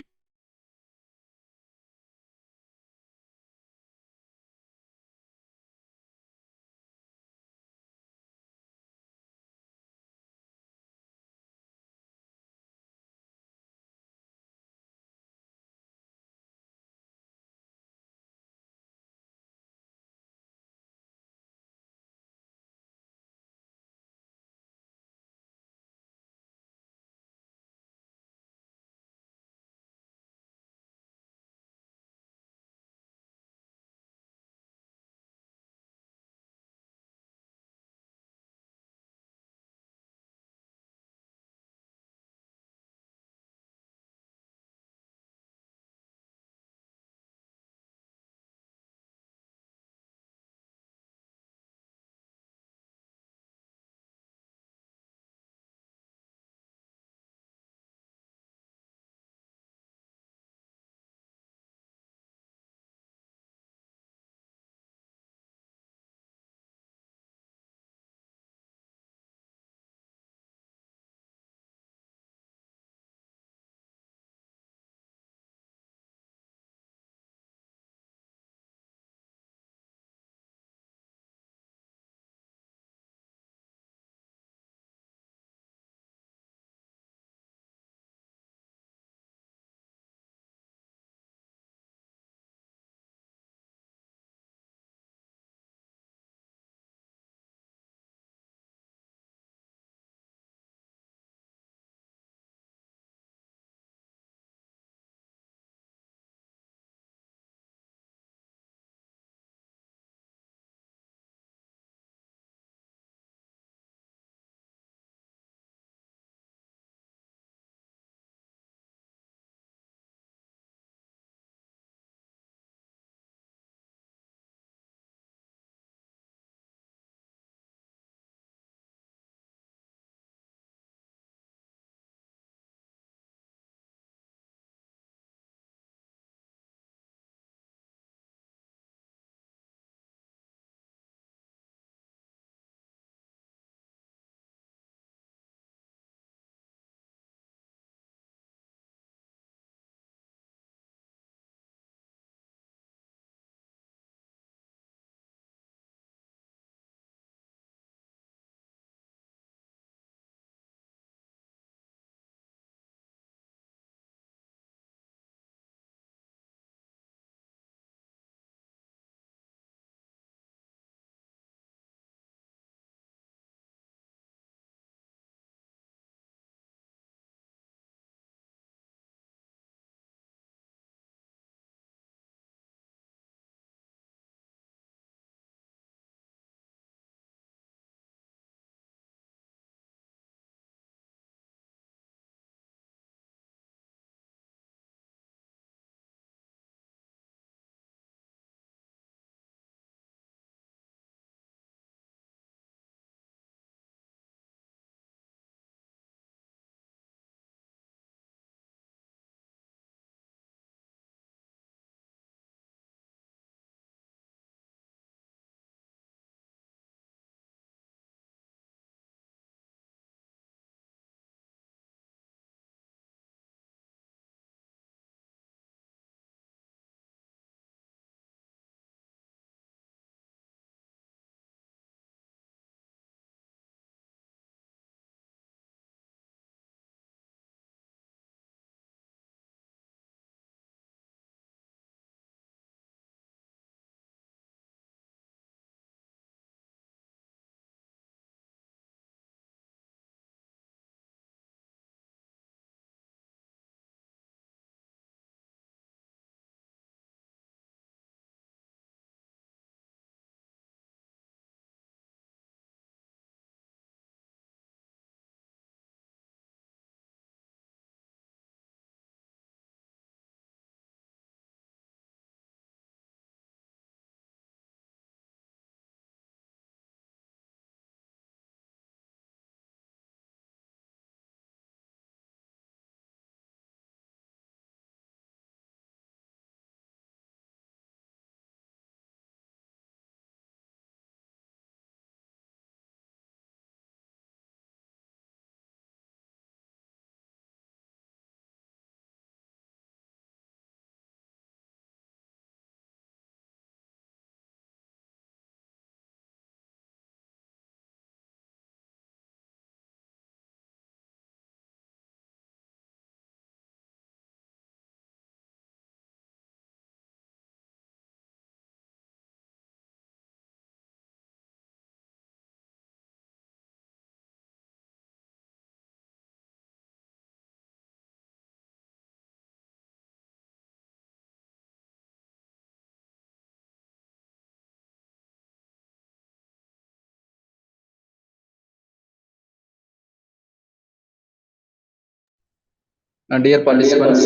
Dear participants,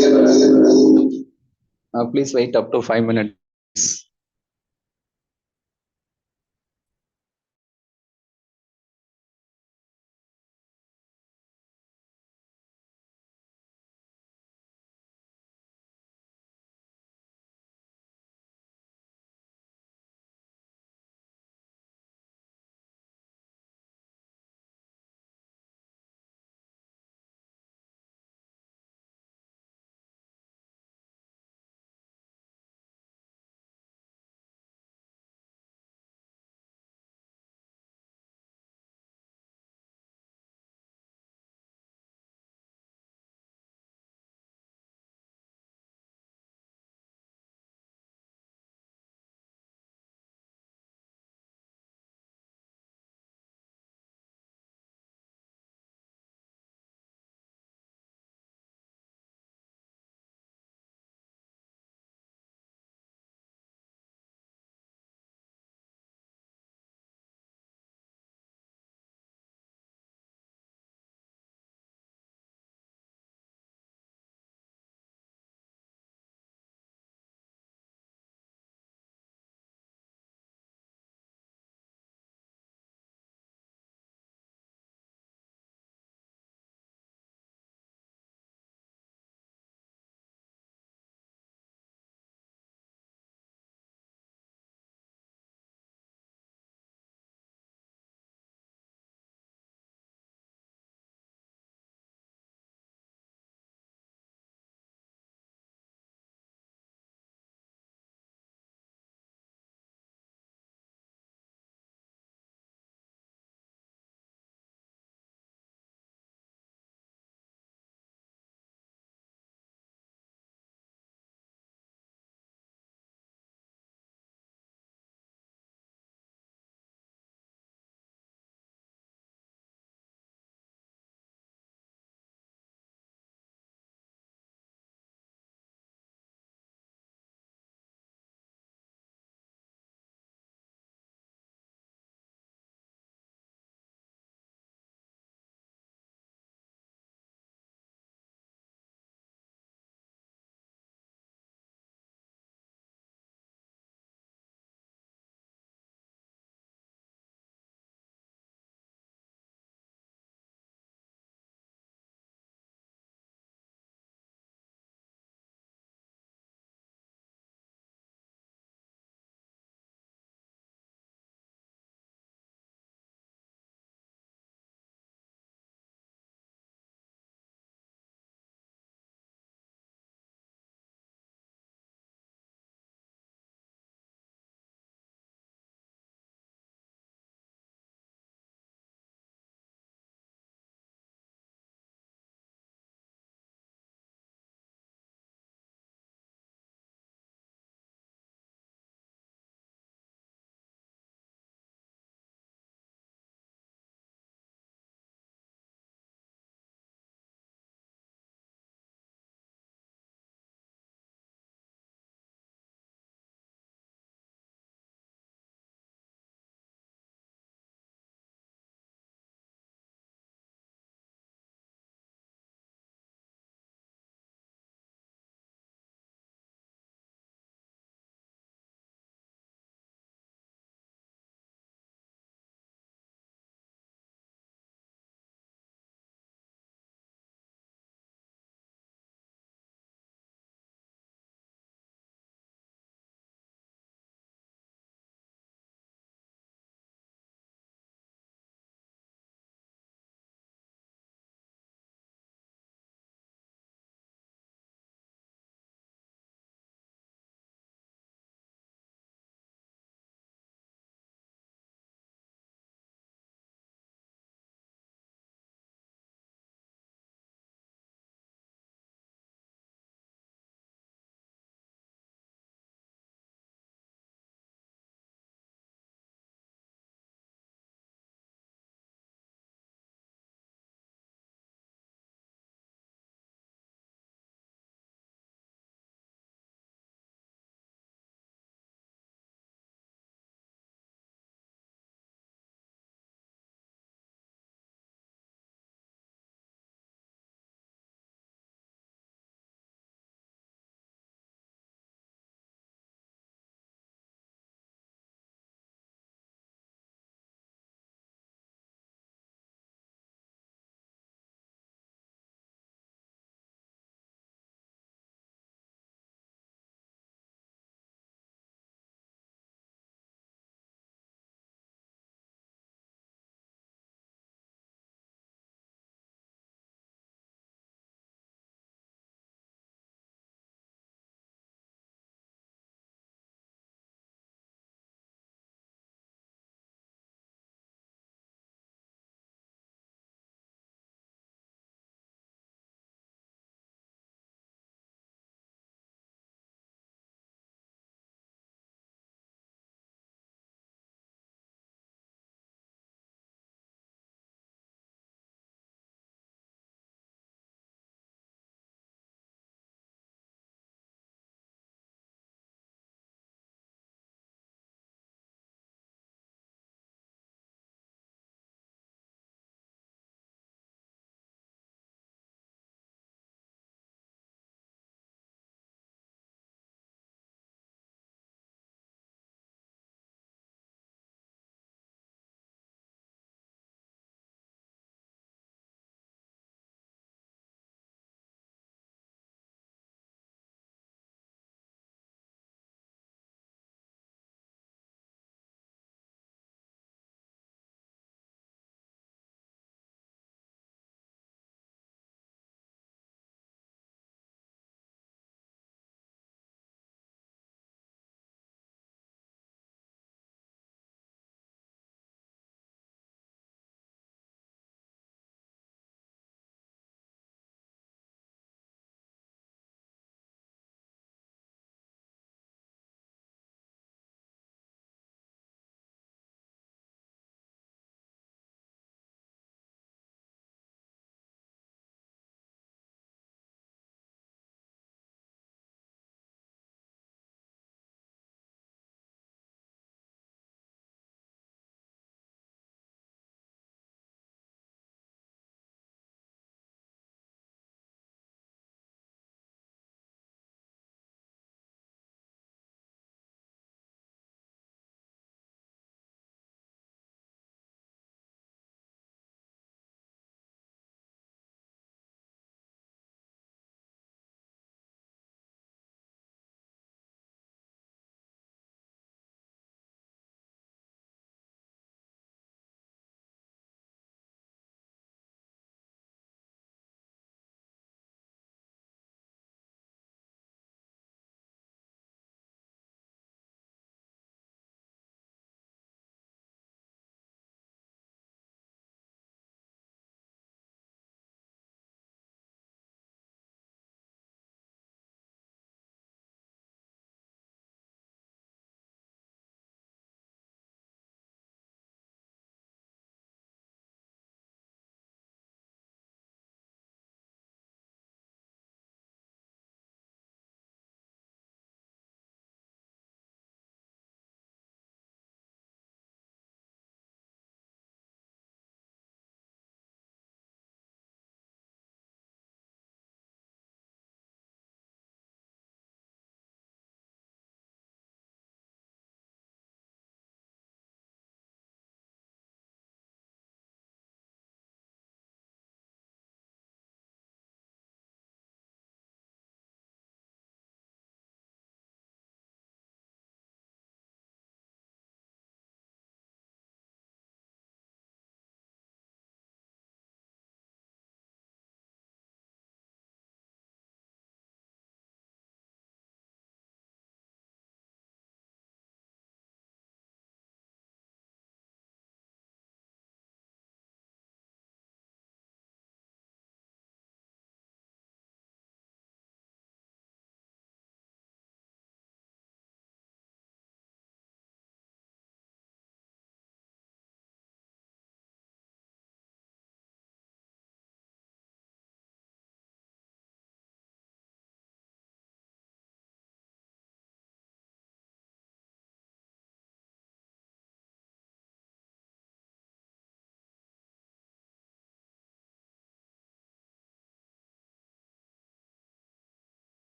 please wait up to 5 minutes.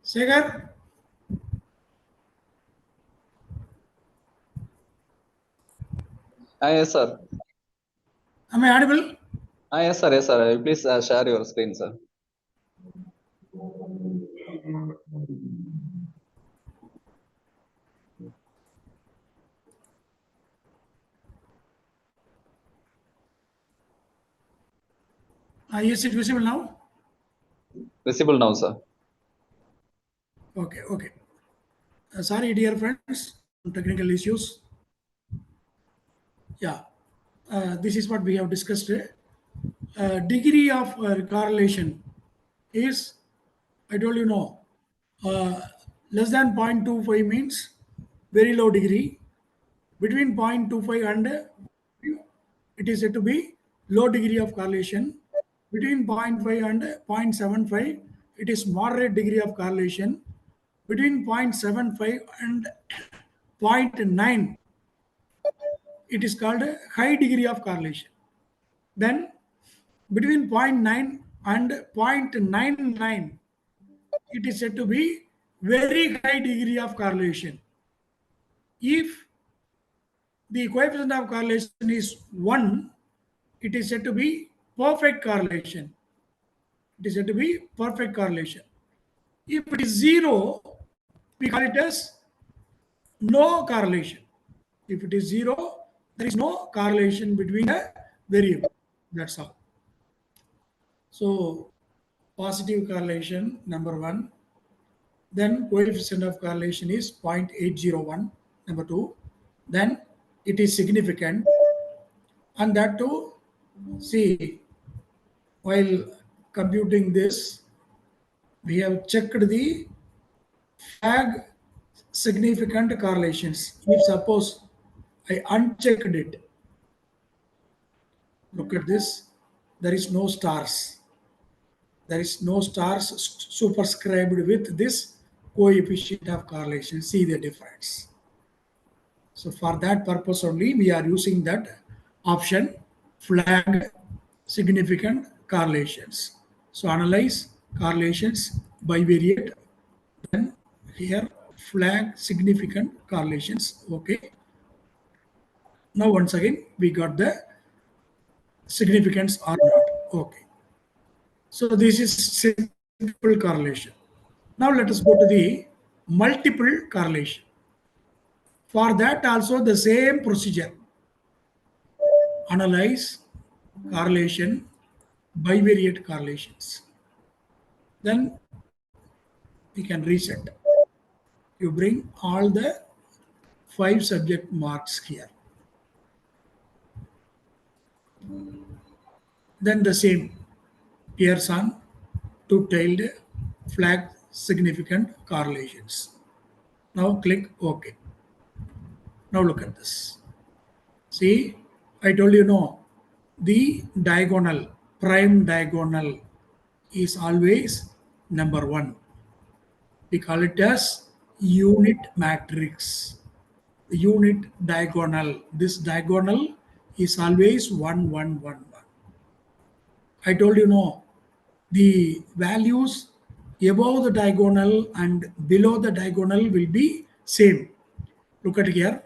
Segar, Yes, sir. am I audible? Yes, sir. Yes, sir. Please share your screen, sir. Is it visible now? Visible now, sir. Okay, okay. Sorry, dear friends, technical issues. Yeah, this is what we have discussed. Degree of correlation is, I told you no, uh, less than 0.25 means very low degree. Between 0.25 and it is said to be low degree of correlation. Between 0.5 and 0.75, it is moderate degree of correlation. Between 0.75 and 0.9, it is called a high degree of correlation. Then between zero point 0.9 and 0.99, it is said to be very high degree of correlation. If the coefficient of correlation is 1, it is said to be perfect correlation. It is said to be perfect correlation. If it is 0, we call it as no correlation. If it is 0, there is no correlation between the variable. That's all. So positive correlation, number 1. Then coefficient of correlation is 0.801, number 2. Then it is significant. And that too, see, while computing this, we have checked the flag significant correlations. If suppose I unchecked it, look at this, there is no stars. There is no stars superscribed with this coefficient of correlation. See the difference. So for that purpose only, we are using that option, flag significant correlations. So analyze correlations bivariate. Then here flag significant correlations. Okay. Now once again we got the significance or not. Okay. So this is simple correlation. Now let us go to the multiple correlation. For that also the same procedure. Analyze correlation, bivariate correlations. Then we can reset. You bring all the 5 subject marks here. Then the same Pearson two-tailed flag significant correlations. Now click OK. Now look at this. See, I told you no, the diagonal, prime diagonal is always number 1. We call it as unit matrix. The unit diagonal. This diagonal is always 1, 1, 1, 1. I told you no, the values above the diagonal and below the diagonal will be same. Look at here,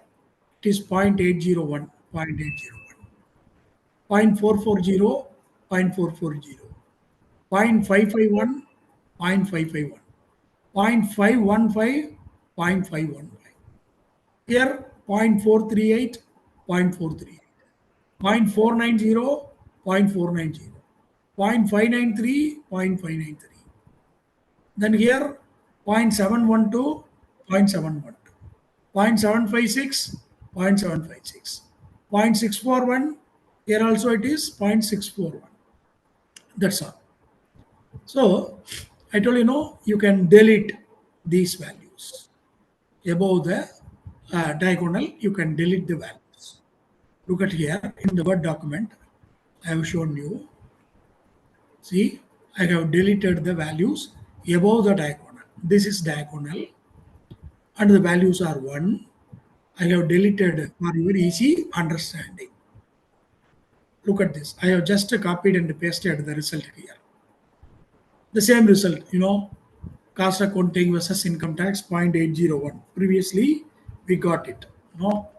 it is 0.801, 0.801, 0.440, 0.440, 0.551, 0.551, 0.515, 0.515. Here 0.438, 0.438, 0.490, 0.490, 0.593, 0.593. Then here 0.712, 0.712, 0.756, 0.756, 0.641. Here also it is 0.641. That's all. So I told you no, you can delete these values. Above the diagonal, you can delete the values. Look at here in the Word document, I have shown you. See, I have deleted the values above the diagonal. This is diagonal and the values are 1. I have deleted for your easy understanding. Look at this. I have just copied and pasted the result here. The same result, cost accounting versus income tax 0.801. Previously, we got it. No,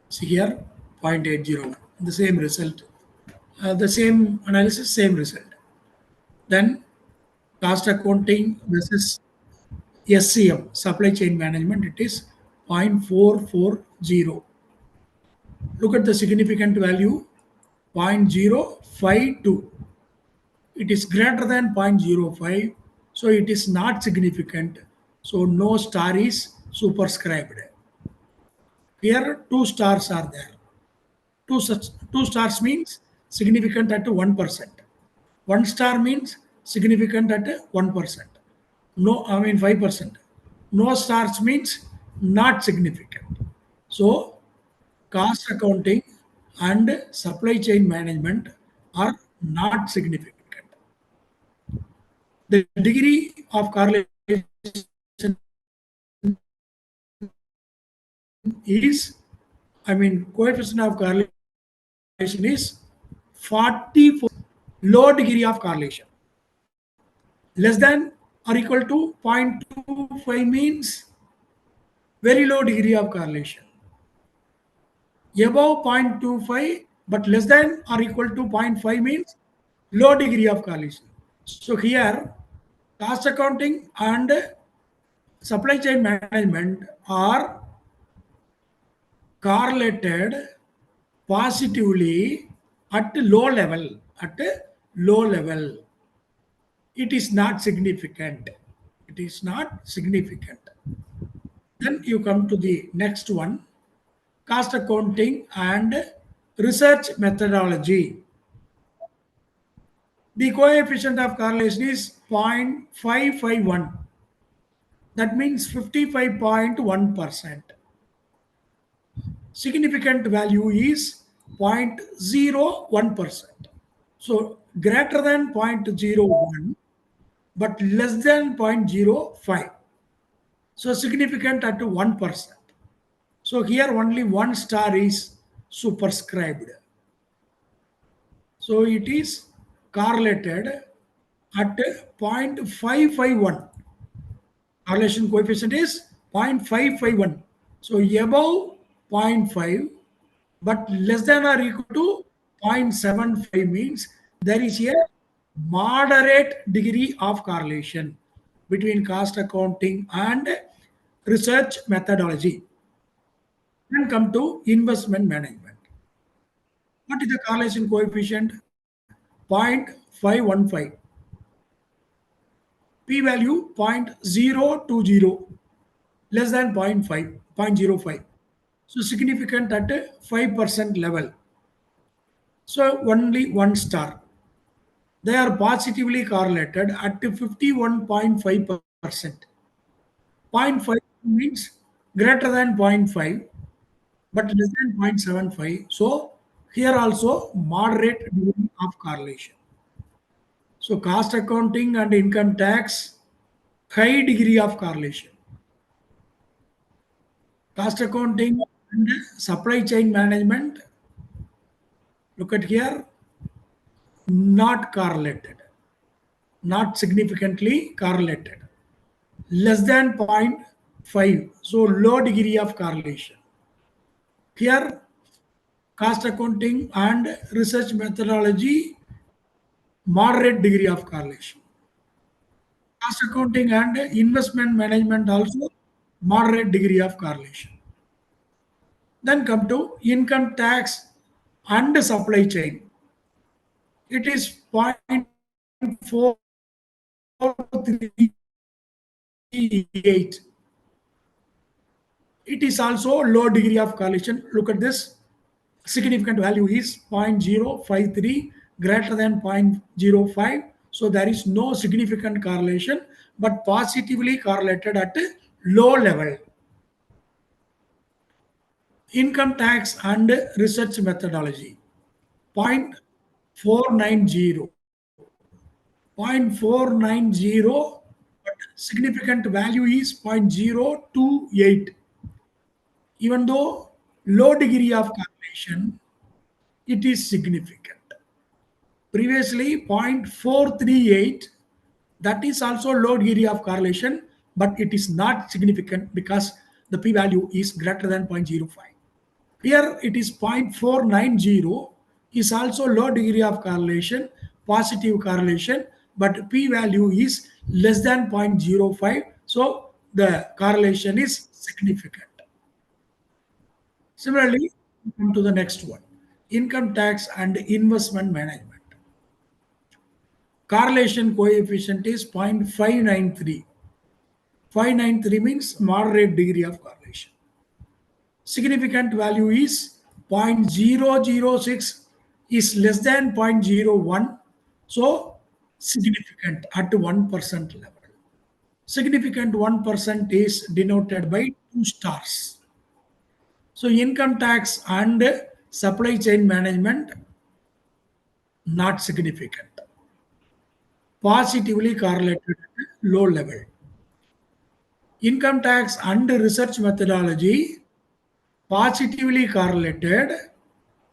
see here 0.801. The same result. The same analysis, same result. Then cost accounting versus SCM, supply chain management, it is 0.440. Look at the significant value 0.052. It is greater than 0.05, so it is not significant. So no star is superscribed. Here two stars are there. Two stars means significant at 1%. One star means significant at 1%. No, I mean 5%. No stars means not significant. So cost accounting and supply chain management are not significant. The degree of correlation is, I mean, coefficient of correlation is 44, low degree of correlation. Less than or equal to 0.25 means very low degree of correlation. Above 0.25 but less than or equal to 0.5 means low degree of correlation. So here cost accounting and supply chain management are correlated positively at low level. At a low level, it is not significant. It is not significant. Then you come to the next one, cost accounting and research methodology. The coefficient of correlation is 0.551. That means 55.1%. Significant value is 0.01%. So greater than 0.01 but less than 0.05. So significant at 1%. So here only one star is superscribed. So it is correlated at 0.551. Correlation coefficient is 0.551. So above zero point 0.5 but less than or equal to 0.75 means there is a moderate degree of correlation between cost accounting and research methodology. Then come to investment management. What is the correlation coefficient? 0.515. P value 0.020, less than 0.5, 0.05. So significant at a 5% level. So only one star. They are positively correlated at 51.5%. 0.5 means greater than 0.5 but less than 0.75. So here also moderate degree of correlation. So cost accounting and income tax, high degree of correlation. Cost accounting and supply chain management, look at here, not correlated, not significantly correlated, less than 0.5. So low degree of correlation. Here, cost accounting and research methodology, moderate degree of correlation. Cost accounting and investment management also, moderate degree of correlation. Then come to income tax and supply chain. It is 0.438. It is also low degree of correlation. Look at this. Significant value is 0.053, greater than 0.05. So there is no significant correlation, but positively correlated at a low level. Income tax and research methodology, 0.490. 0.490, but significant value is 0.028. Even though low degree of correlation, it is significant. Previously 0.438 That is also low degree of correlation, but it is not significant because the p-value is greater than 0.05. Here it is 0.490 is also low degree of correlation, positive correlation, but p-value is less than 0.05. So the correlation is significant. Similarly, come to the next one, income tax and investment management. Correlation coefficient is 0.593. 593 means moderate degree of correlation. Significant value is 0.006 is less than 0.01. So significant at 1% level. Significant 1% is denoted by 2 stars. So income tax and supply chain management, not significant. Positively correlated at low level. Income tax and research methodology, positively correlated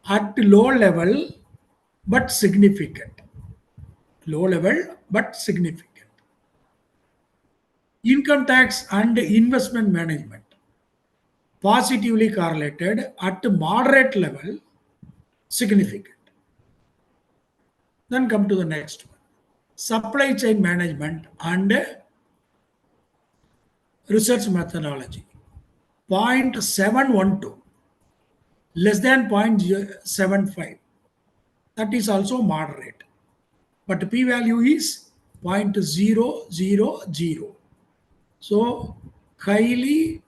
at low level but significant. Low level but significant. Income tax and investment management, positively correlated at moderate level, significant. Then come to the next one, supply chain management and research methodology, 0.712, less than 0.75. That is also moderate, but p-value is 0.000. So highly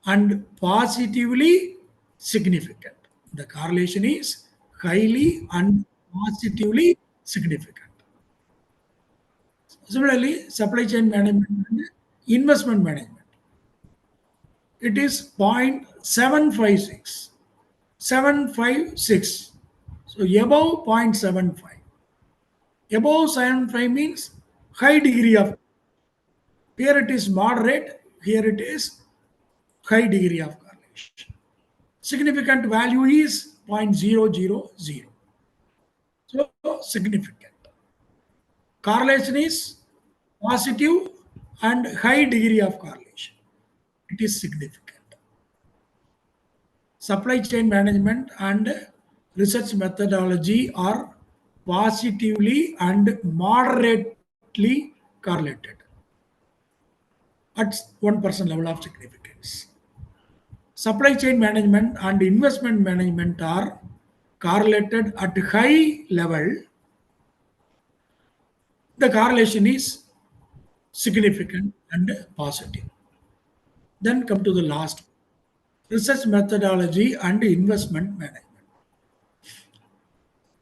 and positively significant. The correlation is highly and positively significant. Similarly, supply chain management and investment management, it is 0.756. 756. So above 0.75. Above 75 means high degree of. Here it is moderate. Here it is high degree of correlation. Significant value is 0.000. So significant. Correlation is positive and high degree of correlation. It is significant. Supply chain management and research methodology are positively and moderately correlated at 1% level of significance. Supply chain management and investment management are correlated at high level. The correlation is significant and positive. Then come to the last, research methodology and investment management.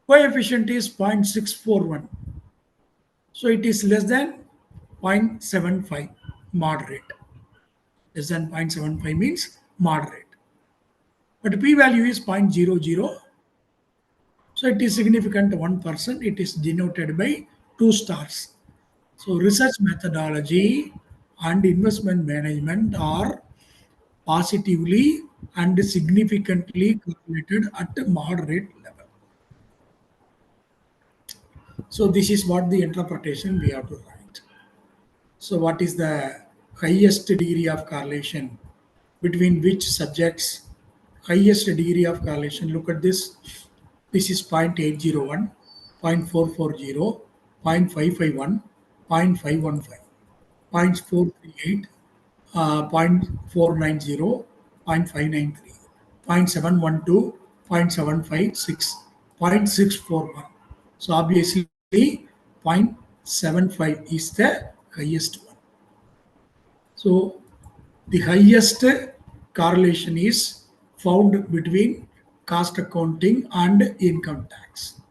Coefficient is 0.641. So it is less than 0.75, moderate. Less than 0.75 means moderate. But p-value is 0.00. So it is significant 1%. It is denoted by 2 stars. So research methodology and investment management are positively and significantly correlated at a moderate level. So this is what the interpretation we have to write. So what is the highest degree of correlation between which subjects? Highest degree of correlation, look at this. This is 0.801, 0.440, 0.551, 0.515, 0.438, 0.490, 0.593, 0.712, 0.756, 0.641. So obviously 0.75 is the highest one. So the highest correlation is found between cost accounting and income tax.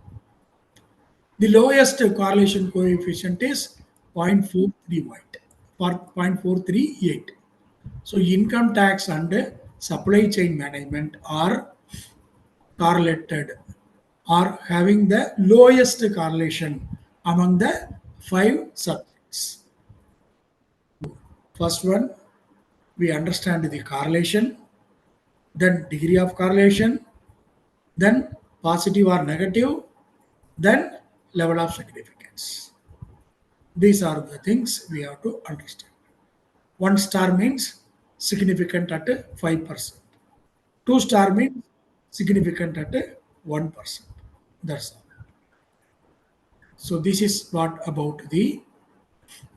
The lowest correlation coefficient is 0.438. So income tax and supply chain management are correlated, are having the lowest correlation among the 5 subjects. First one, we understand the correlation, then degree of correlation, then positive or negative, then level of significance. These are the things we have to understand. 1 star means significant at 5%. 2 star means significant at 1%. That's all. So this is what about the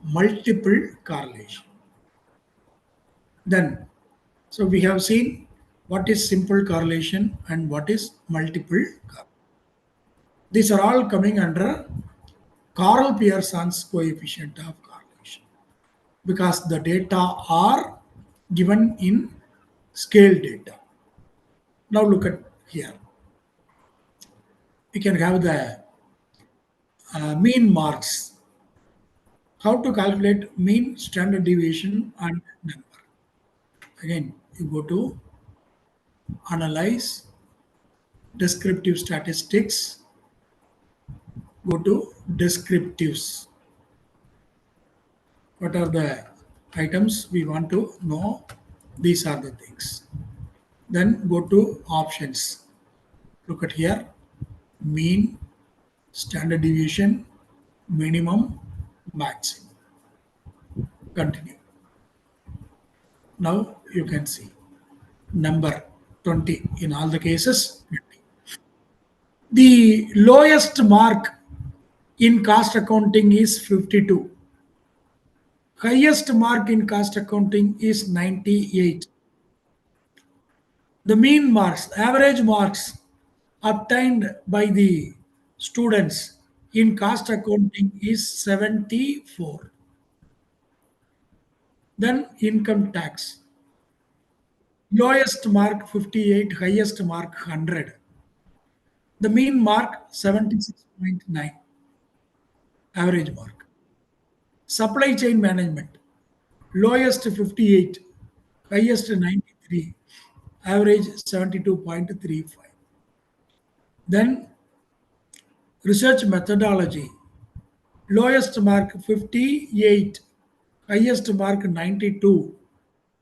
multiple correlation. Then, so we have seen what is simple correlation and what is multiple correlation. These are all coming under Carl Pearson's coefficient of correlation because the data are given in scale data. Now look at here. We can have the mean marks. How to calculate mean, standard deviation, and number. Again, you go to analyze, descriptive statistics, go to descriptives. What are the items we want to know? These are the things. Then go to options. Look at here, mean, standard deviation, minimum, maximum. Continue. Now you can see number 20 in all the cases. 20. The lowest mark in cost accounting is 52. Highest mark in cost accounting is 98. The mean marks, average marks obtained by the students in cost accounting is 74. Then income tax. Lowest mark 58, highest mark 100. The mean mark 76.9, average mark. Supply chain management. Lowest 58, highest 93, average 72.35. Then research methodology. Lowest mark 58, highest mark 92,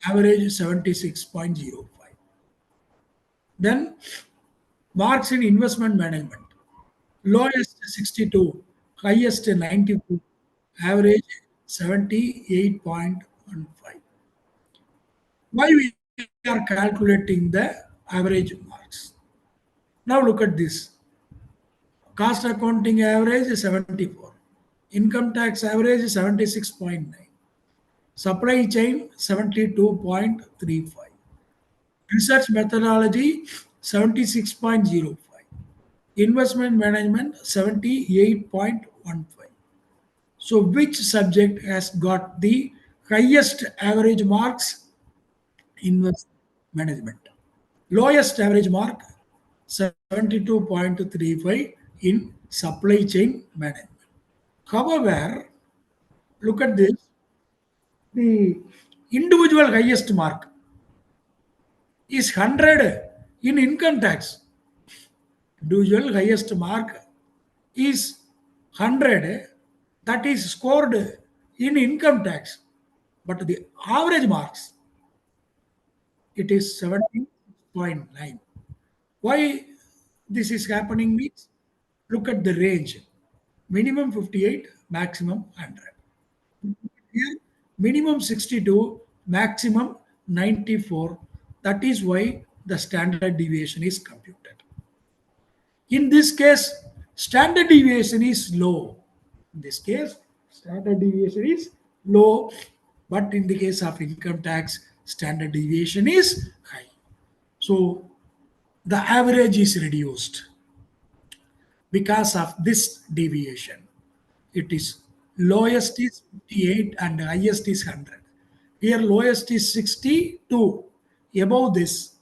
average 76.05. Then marks in investment management. Lowest 62, highest 94, average 78.15. Why we are calculating the average marks? Now look at this. Cost accounting average is 74. Income tax average is 76.9. Supply chain 72.35. Research methodology 76.05. Investment management 78.15. So which subject has got the highest average marks? Investment management. Lowest average mark 72.35 in supply chain management. However, look at this. The individual highest mark is 100 in income tax. Individual highest mark is 100, that is scored in income tax. But the average marks, it is 17.9. Why this is happening means, look at the range. Minimum 58, maximum 100. Here, minimum 62, maximum 94. That is why the standard deviation is computed. In this case, standard deviation is low. In this case, standard deviation is low, but in the case of income tax, standard deviation is high. So the average is reduced because of this deviation. It is lowest is 58 and highest is 100. Here lowest is 62 above this,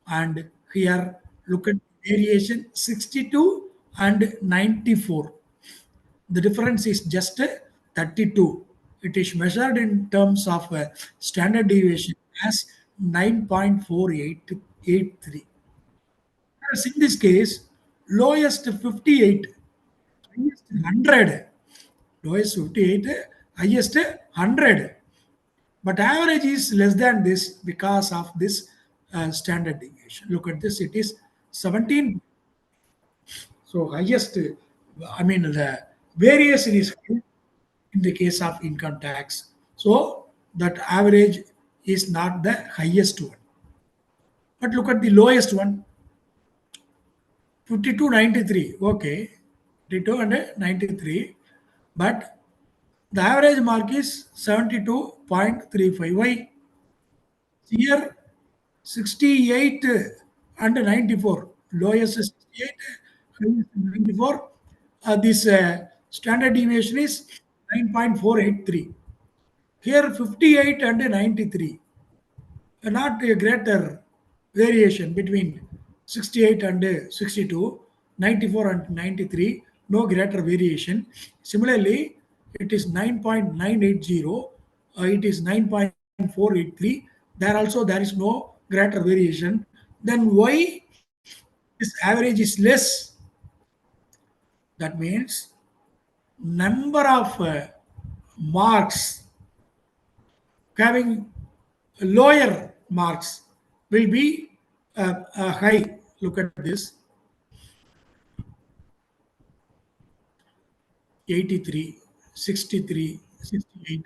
and here look at variation 62 and 94. The difference is just 32. It is measured in terms of standard deviation as 9.4883. Whereas in this case, lowest 58, highest 100. Lowest 58, highest 100. But average is less than this because of this standard deviation. Look at this, it is 17. So highest, I mean the variation is high, in the case of income tax. So that average is not the highest one. But look at the lowest one, 5293. Okay, 52 and 93. But the average mark is 72.35. Why? Here 68 and 94. Lowest is 68, highest is 94. This standard deviation is 9.483. Here 58 and 93. Not a greater variation between 68 and 62, 94 and 93, no greater variation. Similarly, it is 9.980, it is 9.483. There also there is no greater variation. Then why this average is less? That means number of marks having lower marks will be high. Look at this, 83, 63, 68,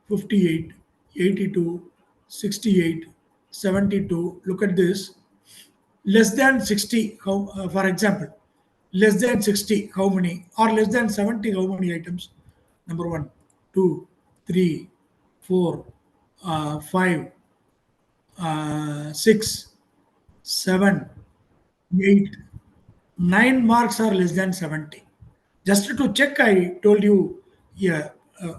58, 82, 68, 72. Look at this, less than 60. How, for example, less than 60, how many? Or less than 70, how many items? Number one, two, three, four, 5, 6, 7, 8, 9 marks are less than 70. Just to check, I told you here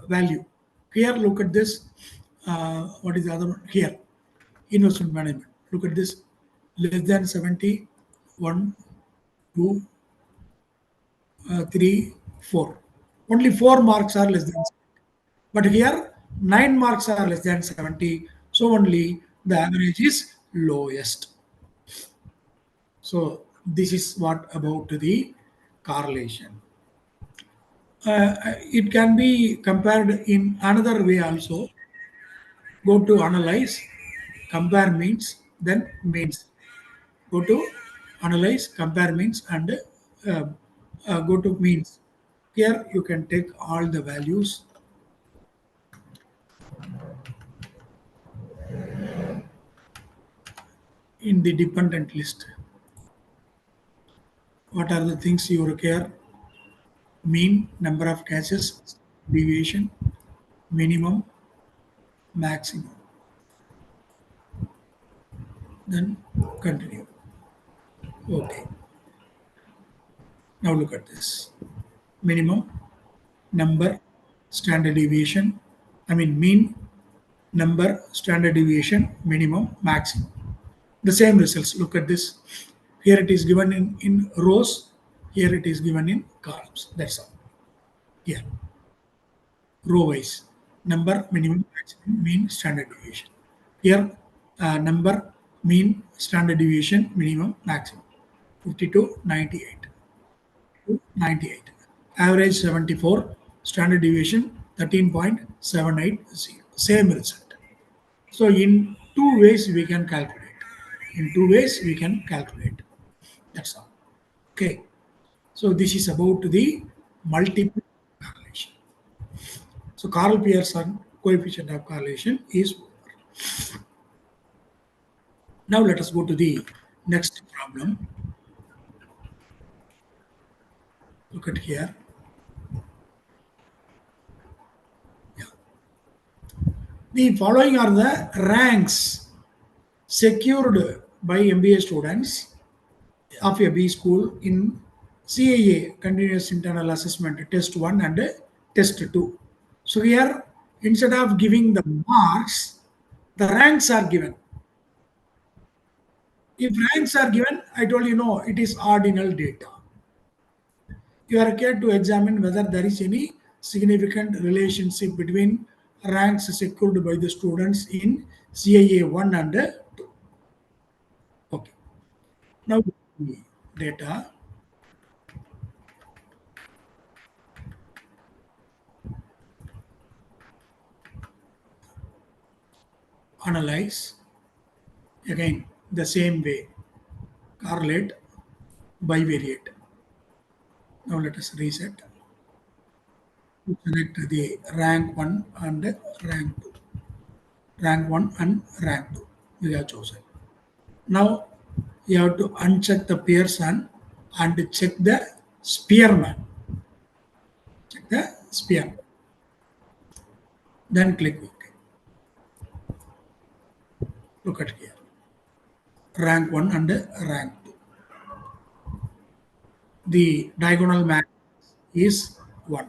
value. Here, look at this. What is the other one? Here, investment management. Look at this. Less than 70, 1, 2, 3, 4. Only 4 marks are less than 70. But here, 9 marks are less than 70. So only the average is lowest. So this is what about the correlation. It can be compared in another way also. Go to analyze, compare means, then means. Go to analyze, compare means, and uh, go to means. Here you can take all the values in the dependent list. What are the things you require? Mean, number of cases, deviation, minimum, maximum. Then continue. Okay. Now look at this. Minimum, number, standard deviation, mean, number, standard deviation, minimum, maximum. The same results. Look at this. Here it is given in rows, here it is given in columns. That's all. Here, row wise, number, minimum, maximum, mean, standard deviation. Here, number, mean, standard deviation, minimum, maximum. 52, 98. 98. Average 74, standard deviation 13.780. Same result. So in two ways we can calculate. In two ways we can calculate. That's all. Okay. So this is about the multiple correlation. So Karl Pearson coefficient of correlation is over. Now let us go to the next problem. Look at here. The following are the ranks secured by MBA students of a B school in CIA, Continuous Internal Assessment, Test 1 and Test 2. So here, instead of giving the marks, the ranks are given. If ranks are given, I told you no, it is ordinal data. You are required to examine whether there is any significant relationship between ranks secured by the students in CIA 1 and 2. Okay. Now, data. Analyze. Again, the same way. Correlate, bivariate. Now let us reset. select the rank 1 and rank 2. Rank 1 and rank 2. We have chosen. Now you have to uncheck the Pearson and check the spearman. Check the spearman. Then click OK. Look at here. Rank 1 and rank 2. The diagonal max is 1.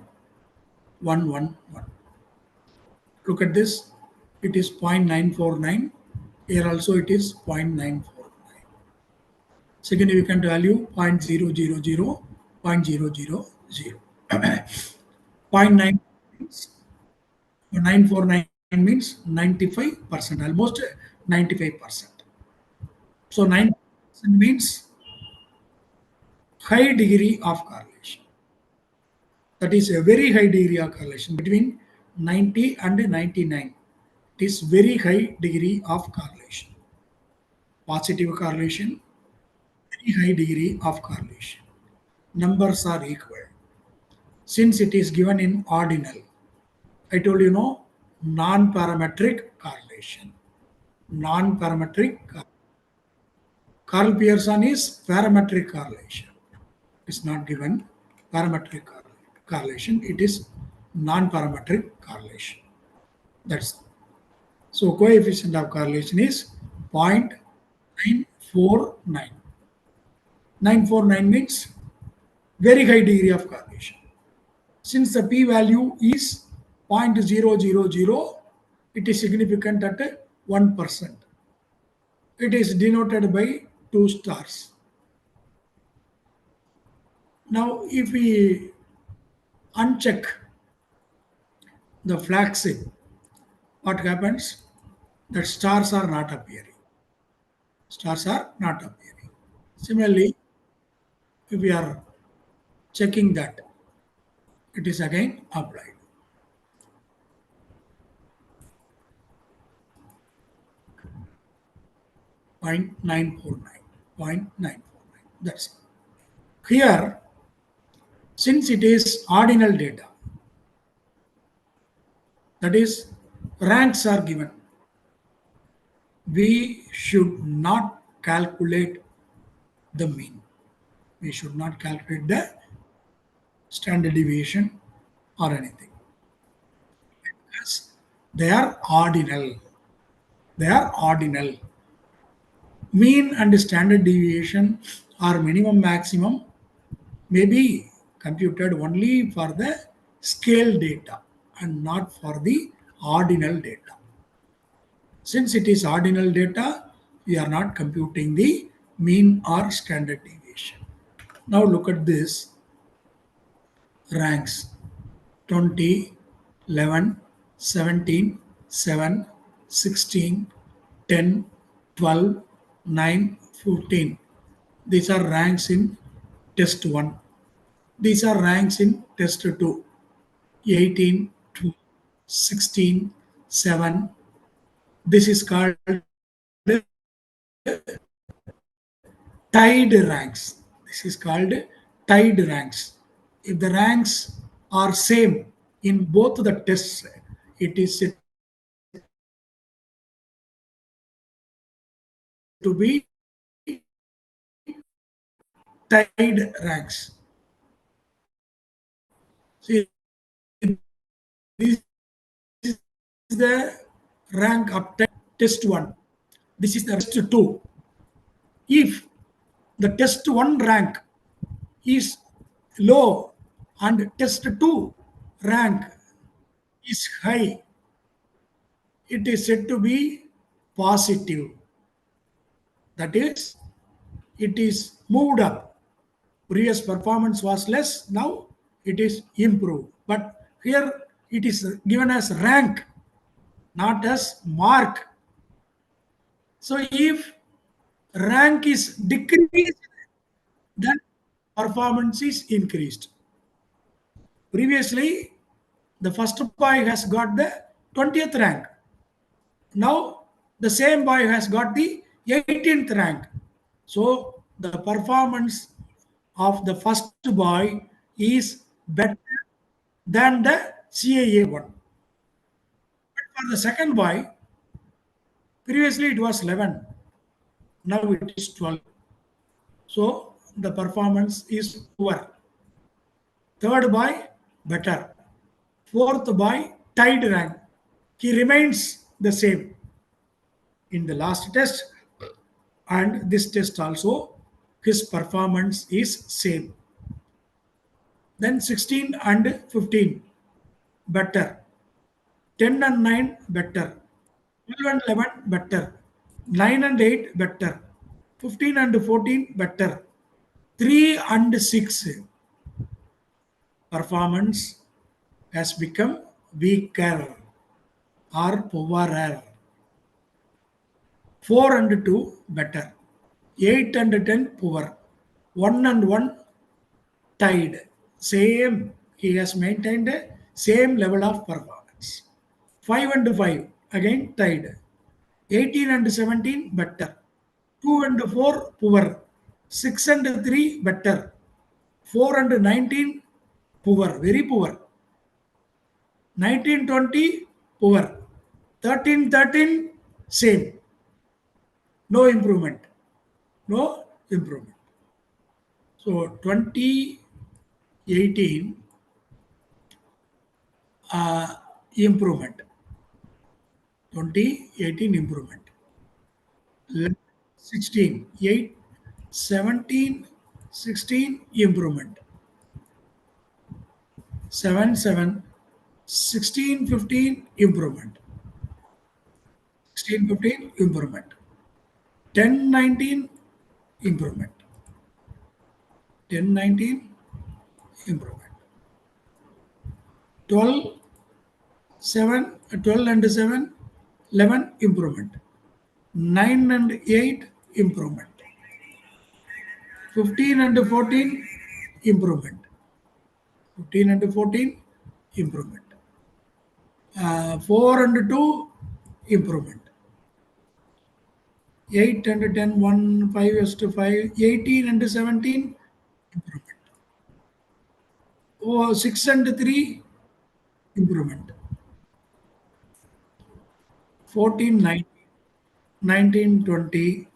1, 1, 1. Look at this. It is 0.949. Here also it is 0.949. Significant value 0.000, 0.000. 0.9 means 949 means 95%, almost 95%. So 90% means high degree of correlation. That is a very high degree of correlation between 90 and 99. It is very high degree of correlation. Positive correlation, very high degree of correlation. Numbers are equal. Since it is given in ordinal, I told you no, non-parametric correlation. Non-parametric. Carl Pearson is parametric correlation. It is not given parametric correlation. It is non-parametric correlation. That's so coefficient of correlation is 0.949. 949 means very high degree of correlation. Since the p-value is 0.000, it is significant at 1%. It is denoted by 2 stars. Now, if we uncheck the flagship, what happens? The stars are not appearing. Stars are not appearing. Similarly, if we are checking that, it is again applied. Point 949. That's it. Here, since it is ordinal data, that is, ranks are given, we should not calculate the mean. We should not calculate the standard deviation or anything. Because they are ordinal. They are ordinal. Mean and standard deviation or minimum maximum may be computed only for the scale data and not for the ordinal data. Since it is ordinal data, we are not computing the mean or standard deviation. Now look at this ranks 20, 11, 17, 7, 16, 10, 12, 9, 15. These are ranks in test 1. These are ranks in test 2. 18, 2, 16, 7. This is called tied ranks. This is called tied ranks. If the ranks are same in both the tests, it is said to be tied ranks. See, this is the rank of test 1. This is the test 2. If the test 1 rank is low and test 2 rank is high, it is said to be positive. That is, it is moved up. Previous performance was less, now it is improved. But here it is given as rank, not as mark. So if rank is decreased, then performance is increased. Previously, the first boy has got the 20th rank. Now, the same boy has got the 18th rank. So, the performance of the first boy is better than the CAA one. But for the second boy, previously it was 11, now it is 12. So the performance is poor. Third boy, better. Fourth boy, tied rank. He remains the same in the last test, and this test also his performance is same. Then 16 and 15 better. 10 and 9 better. 12 and 11 better. 9 and 8 better. 15 and 14 better. 3 and 6 performance has become weaker or poorer. 4 and 2 better. 8 and 10 poor. 1 and 1 tied. Same. He has maintained a same level of performance. 5 and 5 again tied. 18 and 17 better. 2 and 4 poor. 6 and 3 better. 4 and 19 poor, very poor. 1920 poor. 13 same. No improvement. No improvement. So 2018 improvement. 2018 improvement. 16, 8, 17, 16 improvement. 7, 7, 16, 15 improvement. 16, 15 improvement. 10, 19 improvement. 10, 19 improvement. 12, 7, 12 and 7, 11 improvement. 9 and 8 improvement. 15 and 14 improvement. 15 and 14 improvement. 4 and 2 improvement. 8 and 10, 1, 5 is to 5, 18 and 17 improvement. 6 and 3 improvement. 14, 19, 19, 20,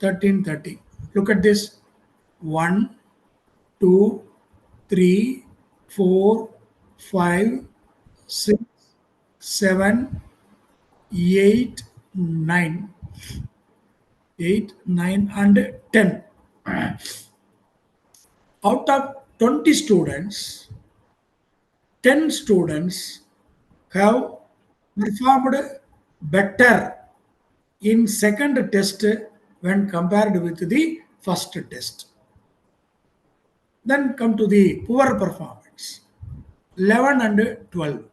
13, 30. Look at this. 1, 2, 3, 4, 5, 6, 7, 8, 9. 8, 9, and 10. Out of 20 students, 10 students have performed better in second test when compared with the first test. Then come to the poor performance. 11 and 12.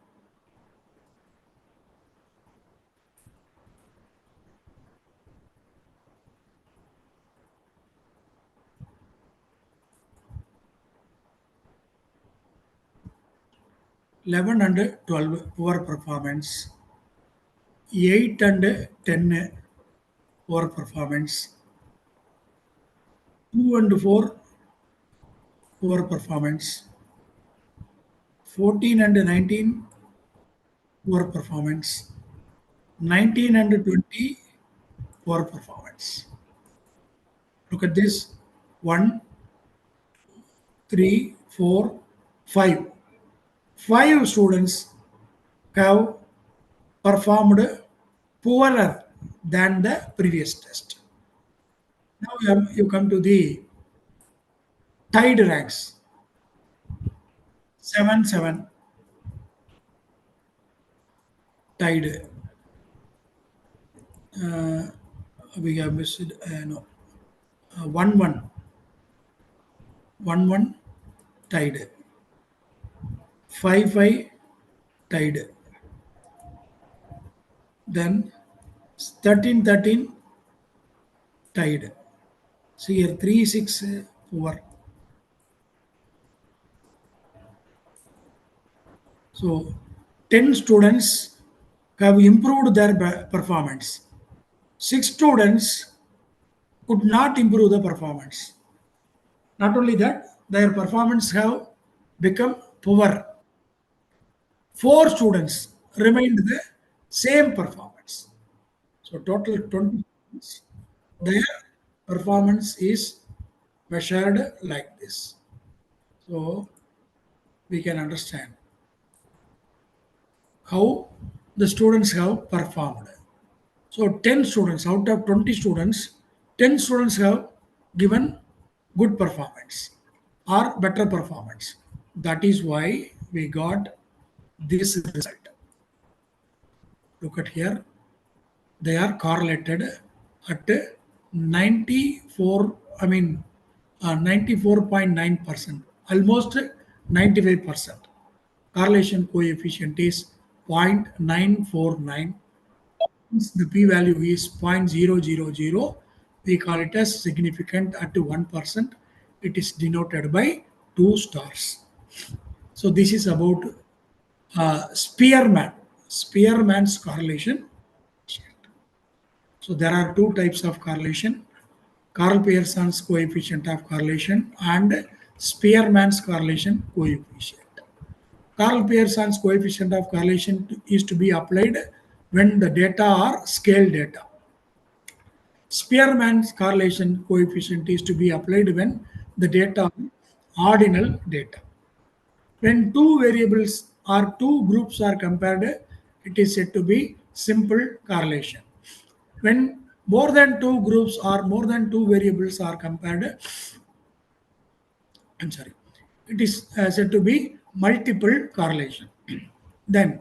11 and 12 poor performance. 8 and 10 poor performance. 2 and 4 poor performance. 14 and 19 poor performance. 19 and 20 poor performance. Look at this. 1, 3, 4, 5. 5 students have performed poorer than the previous test. Now you come to the tied ranks. 7, 7 tied. We have missed no. 1, 1. 1, 1 tied. 5, 5 tied. Then 13, 13 tied. See here 3, 6 poor. So 10 students have improved their performance. 6 students could not improve the performance. Not only that, their performance have become poor. 4 students remained the same performance. So total 20 students, their performance is measured like this. So we can understand how the students have performed. So 10 students out of 20 students, 10 students have given good performance or better performance. That is why we got this result. Look at here. They are correlated at 94, 94.9%, almost 95%. Correlation coefficient is 0.949. Since the p-value is 0.000, we call it as significant at 1%. It is denoted by 2 stars. So this is about Spearman's correlation. So there are two types of correlation: Karl Pearson's coefficient of correlation and Spearman's correlation coefficient. Karl Pearson's coefficient of correlation is to be applied when the data are scale data. Spearman's correlation coefficient is to be applied when the data are ordinal data. When two variables or two groups are compared, it is said to be simple correlation. When more than two groups or more than two variables are compared, it is said to be multiple correlation. Then,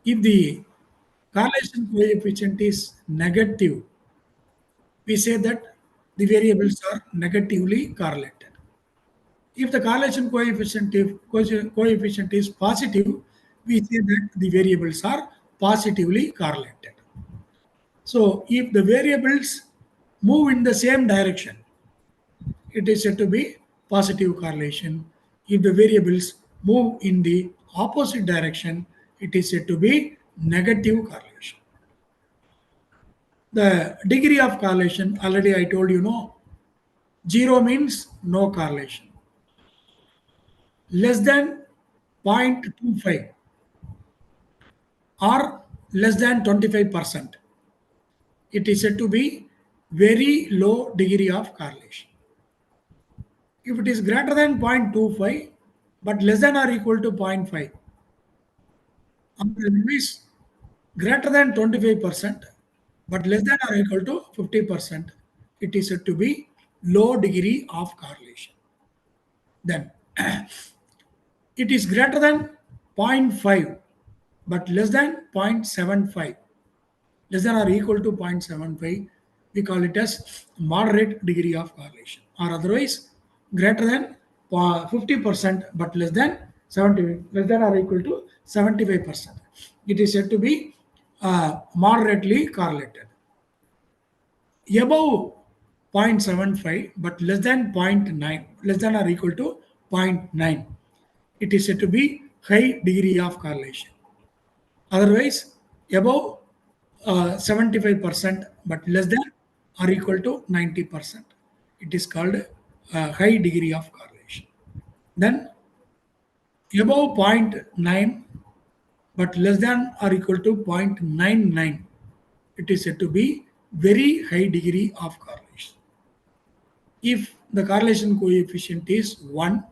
if the correlation coefficient is negative, we say that the variables are negatively correlated. If the correlation coefficient is positive, we say that the variables are positively correlated. So, if the variables move in the same direction, it is said to be positive correlation. If the variables move in the opposite direction, it is said to be negative correlation. The degree of correlation, already I told you, no. 0 means no correlation. Less than 0.25 or less than 25%. It is said to be very low degree of correlation. If it is greater than 0.25 but less than or equal to 0.5, otherwise greater than 25% but less than or equal to 50%, it is said to be low degree of correlation. Then it is greater than 0.5 but less than 0.75, less than or equal to 0.75, we call it as moderate degree of correlation, or otherwise greater than 50% but less than 70, less than or equal to 75%. It is said to be moderately correlated. Above 0.75 but less than 0.9, less than or equal to 0.9, it is said to be high degree of correlation. Otherwise, above 75% but less than or equal to 90%, it is called high degree of correlation. Then above 0.9 but less than or equal to 0.99, it is said to be very high degree of correlation. If the correlation coefficient is 1,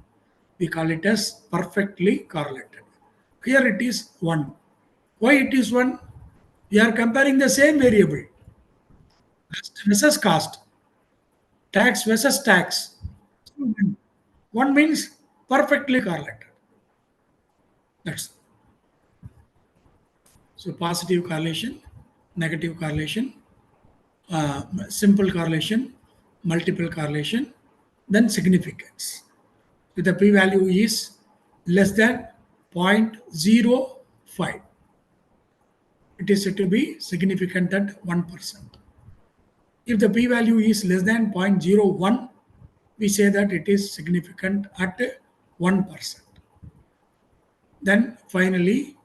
we call it as perfectly correlated. Here it is 1. Why it is 1? We are comparing the same variable, cost versus cost, tax versus tax. 1 means perfectly correlated. That's so positive correlation, negative correlation, simple correlation, multiple correlation, then significance. If the p-value is less than 0.05, it is said to be significant at 1%. If the p-value is less than 0.01, we say that it is significant at 1%. Then finally,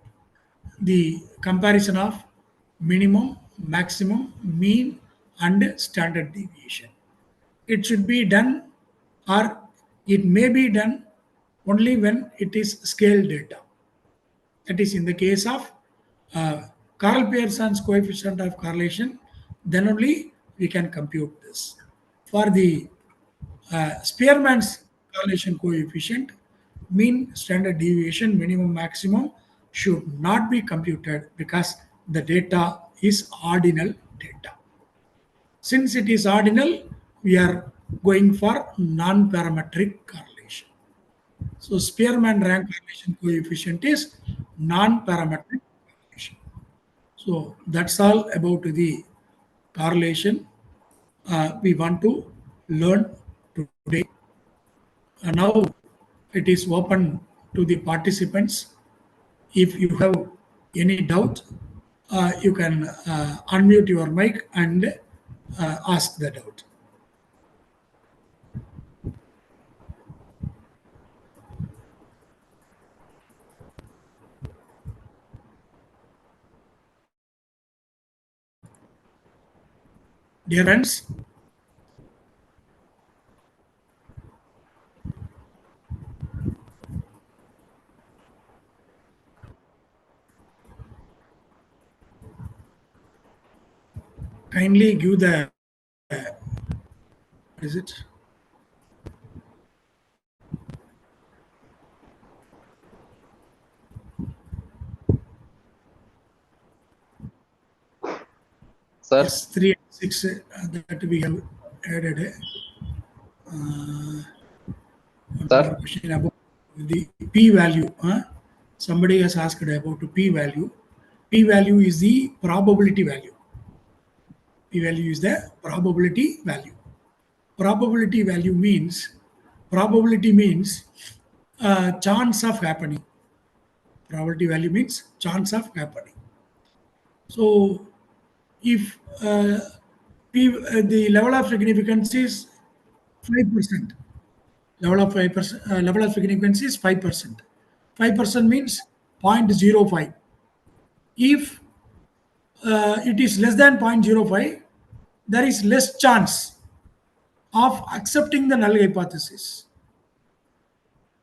the comparison of minimum, maximum, mean, and standard deviation. It should be done, or it may be done only when it is scale data. That is in the case of Carl Pearson's coefficient of correlation, then only we can compute this. For the Spearman's correlation coefficient, mean, standard deviation, minimum, maximum should not be computed because the data is ordinal data. Since it is ordinal, we are going for non-parametric correlation. So Spearman rank correlation coefficient is non-parametric correlation. So that's all about the correlation we want to learn today. Now it is open to the participants. If you have any doubt, you can unmute your mic and ask the doubt. Dear friends, kindly give the, what is it? Sir, Yes, 3 and 6 that we have added. One more sir, question about the p-value. Somebody has asked about the p-value. P-value is the probability value. P-value is the probability value. Probability means chance of happening. Probability value means chance of happening. So if the level of significance is 5%, level of significance is 5%. 5% means 0.05. If it is less than 0.05, there is less chance of accepting the null hypothesis.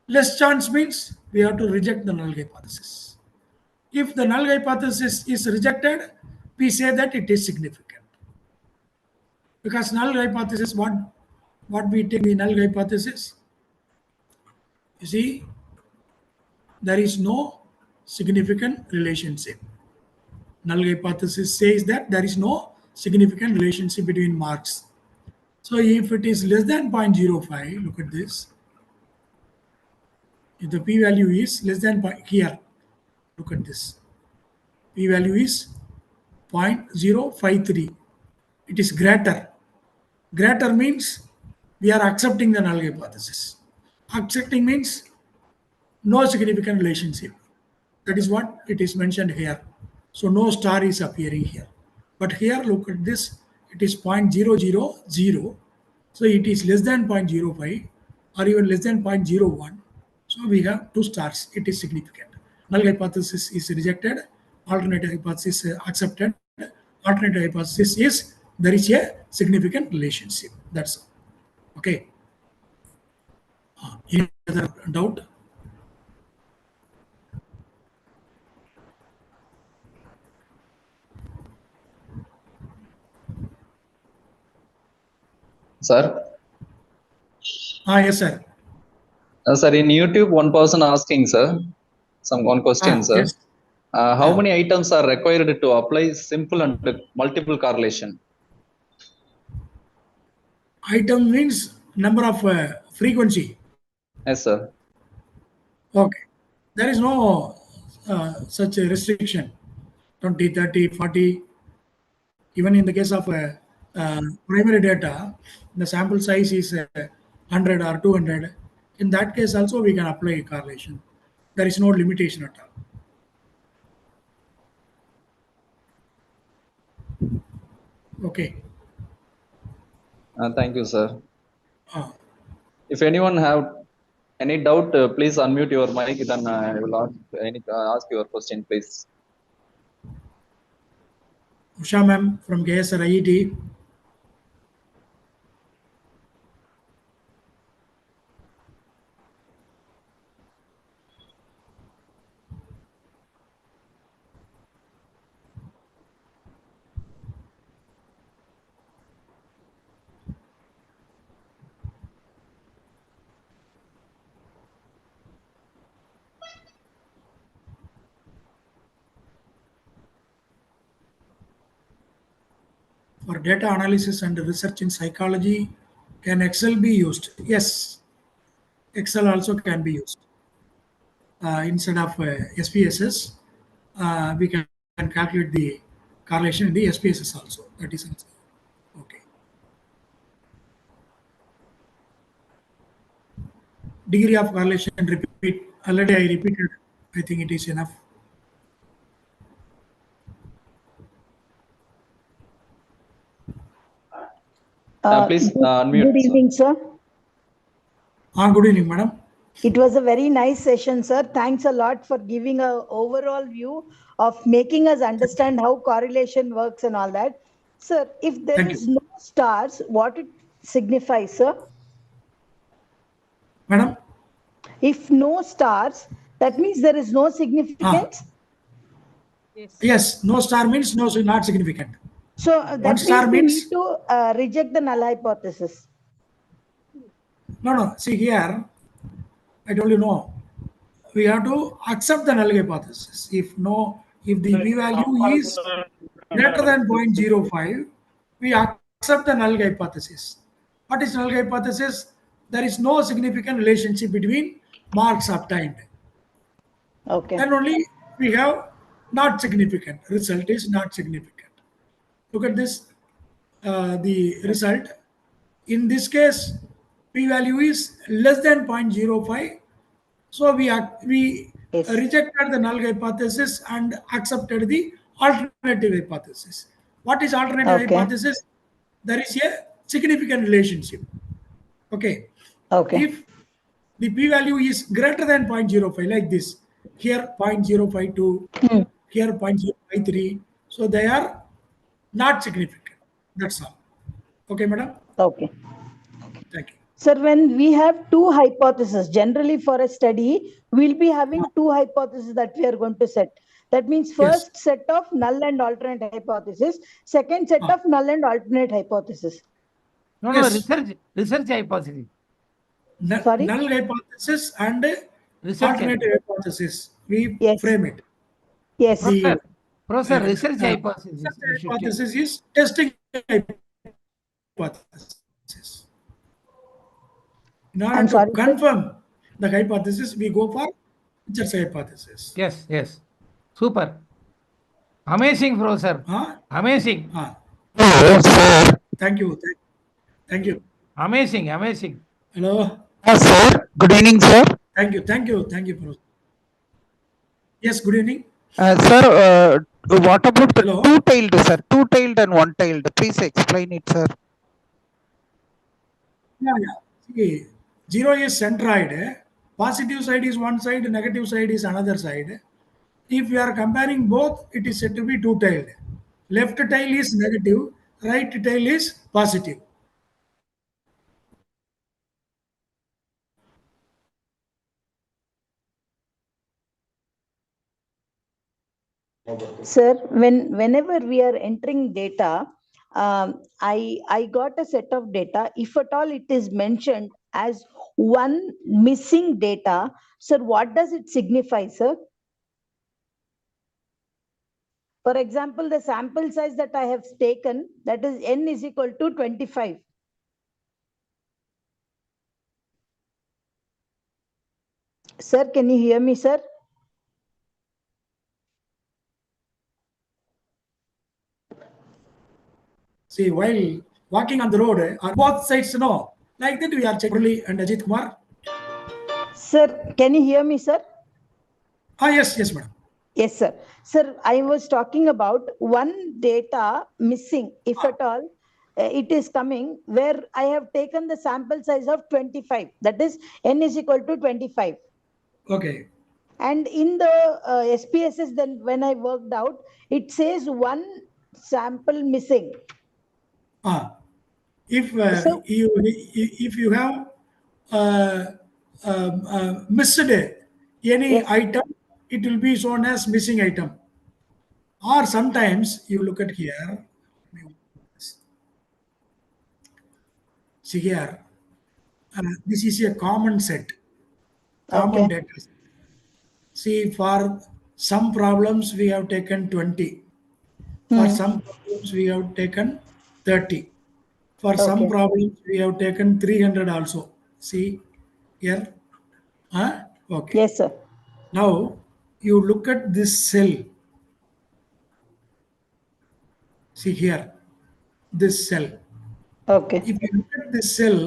Less chance means we have to reject the null hypothesis. If the null hypothesis is rejected, we say that it is significant. Because null hypothesis, what we take the null hypothesis, you see, there is no significant relationship. Null hypothesis says that there is no significant relationship between marks. So if it is less than 0.05, look at this. If the p-value is less than here, look at this. P-value is 0.053. It is greater. Greater means we are accepting the null hypothesis. Accepting means no significant relationship. That is what it is mentioned here. So no star is appearing here. But here, look at this. It is 0.000. So it is less than 0.05 or even less than 0.01. So we have two stars. It is significant. Null hypothesis is rejected. Alternative hypothesis accepted. Alternative hypothesis is there is a significant relationship. That's all. Okay. Any other doubt? sir. Yes, sir. Sir, in YouTube, one person asking, sir, one question, sir. Yes. How many items are required to apply simple and multiple correlation? Item means number of frequency. Yes, sir. Okay. There is no such a restriction. 20, 30, 40. Even in the case of primary data, the sample size is 100 or 200. In that case also we can apply correlation. There is no limitation at all. Okay. Thank you, sir. Uh, If anyone have any doubt, please unmute your mic. Then I will ask your question, please. Usha ma'am from KSR IET. For data analysis and research in psychology, can Excel be used? Yes, Excel also can be used. Instead of SPSS, we can calculate the correlation in the SPSS also. That is okay. Degree of correlation, repeat. Already I repeated. I think it is enough. Please unmute. Good evening, sir. Good evening, madam. It was a very nice session, sir. Thanks a lot for giving an overall view of making us understand how correlation works and all that. Sir, if there Thank is you. no stars, what it signifies, sir? Madam? If no stars, that means there is no significance? Yes, no star means no, not significant. So One that star means we means need to reject the null hypothesis. no. See here, I told you no. We have to accept the null hypothesis. If the p-value is greater than 0.05, we accept the null hypothesis. What is null hypothesis? There is no significant relationship between marks obtained. Okay. Then only we have not significant. Result is not significant. Look at this, the result. In this case, p-value is less than 0.05. So we Yes. rejected the null hypothesis and accepted the alternative hypothesis. What is alternative Okay. hypothesis? There is a significant relationship. Okay. Okay. If the p-value is greater than 0.05, like this, here 0.052, here 0.053, so they are not significant. That's all. Okay, madam? Okay. Thank you. Sir, when we have two hypotheses, generally for a study, we'll be having two hypotheses that we are going to set. That means first set of null and alternate hypothesis, second set of null and alternate hypothesis. No, Yes. research hypothesis. Sorry? Null hypothesis and Research alternative hypothesis. We Yes. frame it. Yes. The Professor, research hypothesis. research hypothesis is testing hypothesis. In order I'm to sorry, sir. confirm the hypothesis, we go for research hypothesis. Yes. Super. Amazing, Professor. Amazing. Thank you. Thank you. Amazing. Hello. Sir, good evening, sir. Thank you, Professor. Yes, good evening. Sir, what about the Hello. two-tailed, sir? Two-tailed and one-tailed. Please explain it, sir. Yeah. See, 0 is centroid. Positive side is one side, negative side is another side. If we are comparing both, it is said to be two-tailed. Left tail is negative, right tail is positive. Sir, whenever we are entering data, I got a set of data. If at all it is mentioned as one missing data, sir, what does it signify, sir? For example, the sample size that I have taken, that is n is equal to 25. Sir, can you hear me, sir? See, while walking on the road, on both sides, no. Like that, we are checking and Ajit Kumar. Sir, can you hear me, sir? Yes, madam. Yes, sir. Sir, I was talking about one data missing, if at all it is coming, where I have taken the sample size of 25. That is, n is equal to 25. Okay. And in the SPSS, then when I worked out, it says one sample missing. If So- if you have missed any Yes. item, it will be shown as missing item. Or sometimes you look at here. See here, this is a common set, common Okay. data set. See, for some problems we have taken 20. For some problems we have taken 30. For some Okay. problems, we have taken 300 also. See here. Huh? Okay. Yes, sir. Now, you look at this cell. See here, this cell. Okay. If you look at this cell,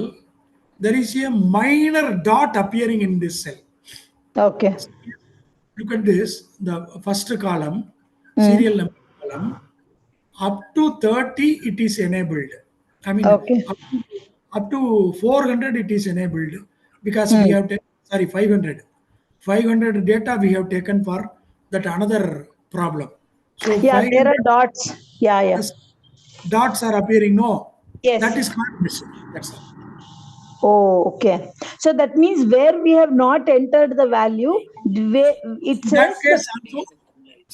there is a minor dot appearing in this cell. Okay. Look at this, the first column, Mm. serial number column, up to 30 it is enabled. I mean, Okay. up to 400 it is enabled because we Mm. have taken, sorry, 500. 500 data we have taken for that another problem. So Yeah, there 500 are dots. Yeah, yeah. dots are appearing. No, that is Yes. called missing. That's all. Oh, okay. So that means where we have not entered the value, it In that says case also,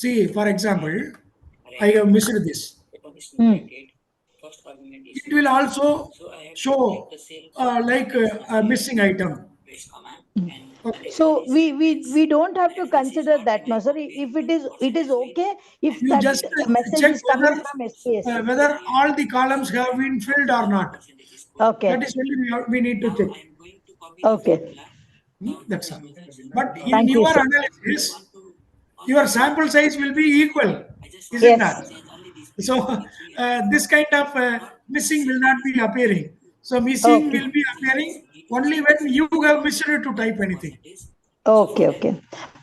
see, for example, I have missed this. Mm. It will also show like a missing item. Okay. So we don't have to consider that, no, sir. If it is okay if You that just message check is coming from SPS. whether all the columns have been filled or not. Okay. That is only we need to check. Okay. That's all. But in Thank you, your sir. analysis, your sample size will be equal, is it Yes. not? So this kind of missing will not be appearing. So missing Okay. will be appearing only when you have missed it to type anything. Okay. Okay.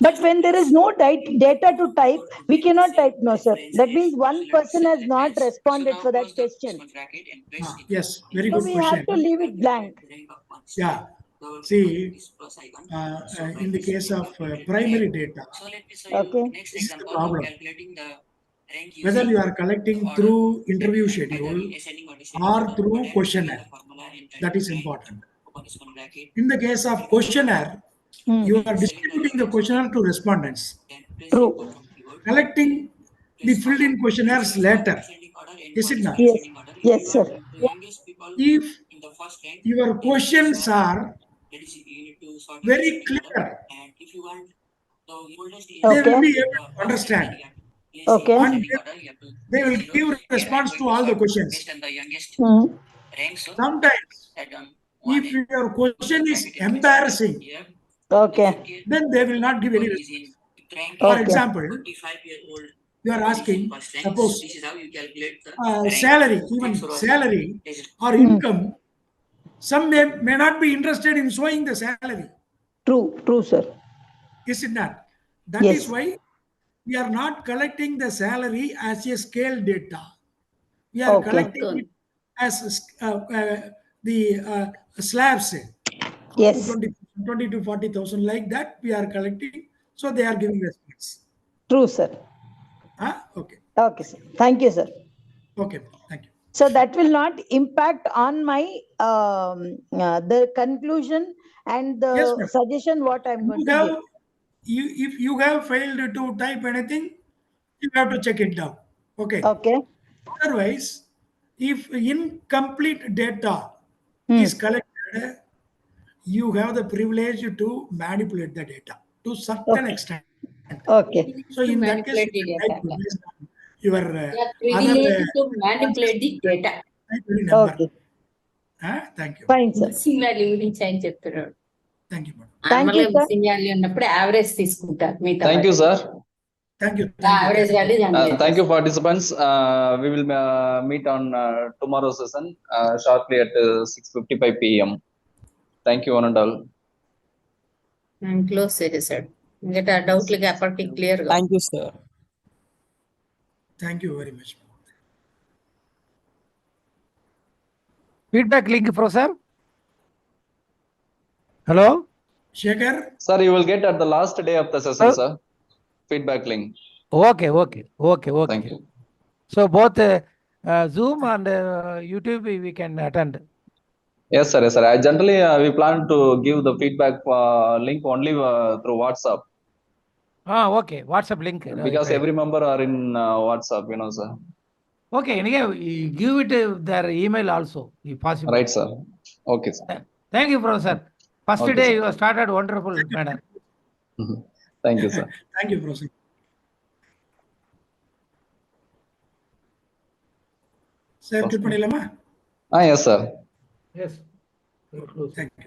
But when there is no data to type, we cannot type, no, sir. That means one person has not responded for that question. Yes, very So good we have question. to leave it blank. Yeah. See, in the case of primary data, Okay. this is the problem. Whether you are collecting through interview schedule or through questionnaire, that is important. In the case of questionnaire, you Hmm. are distributing the questionnaire to respondents, True. collecting the filled in questionnaires later. Is it not? Yes. Yes, sir. If your questions are very clear, they will Okay. be able to understand Okay. and they will give response to all the questions. Hmm. Sometimes, if your question is embarrassing, Okay. then they will not give any response. For Okay. example, you are asking, suppose salary, even salary or Hmm. income, some may not be interested in showing the salary. True. True, sir. Is it not? That is Yes. why we are not collecting the salary as a scale data. We are Okay. collecting it as the slabs, up to Yes. 20 to 40,000, like that we are collecting. So they are giving response. True, sir. Okay. Okay, sir. Thank you, sir. Okay. Thank you. So that will not impact on my the conclusion and Yes, the ma'am. suggestion what I'm going to give. If you have failed to type anything, you have to check it down. Okay. Okay. Otherwise, if incomplete data Hmm. is collected, you have the privilege to manipulate the data to certain Okay. extent. Okay. So to in that case, manipulate you the can type data. based on your They are other privileged to manipulate the data. type any number. Okay. Thank you. Fine, sir. Missing value గురించి ఆయన చెప్తున్నాడు. Thank you, madam. Thank normal you, గా sir. Missing value ఉన్నప్పుడు average తీసుకుంటారు మిగతా Thank you, sir. Thank you. Average value Thank you, participants. We will meet on tomorrow's session sharply at 6:55 p.m. Thank you, one and all. Close చేసేసాడు. ఇంకా డౌట్లకి అప్పటికి clear గా Thank you, sir. Thank you very much. Feedback link, Professor. Hello? Shekhar? Sir, you will get at the last day of the session, sir. Feedback link. Okay. Thank you. So both Zoom and YouTube we can attend. Yes, sir. Yes, sir. I generally we plan to give the feedback link only through WhatsApp Okay. WhatsApp link. because Right. every member are in WhatsApp, sir. Okay. Anyway, you give it their email also, if possible. Right, sir. Okay, sir. Thank you, Professor. First Okay, day sir. you have started wonderful manner. Thank you, sir. Thank you, Professor. Save click பண்ணிடலாமா? Yes, sir. Yes. Close. Thank you.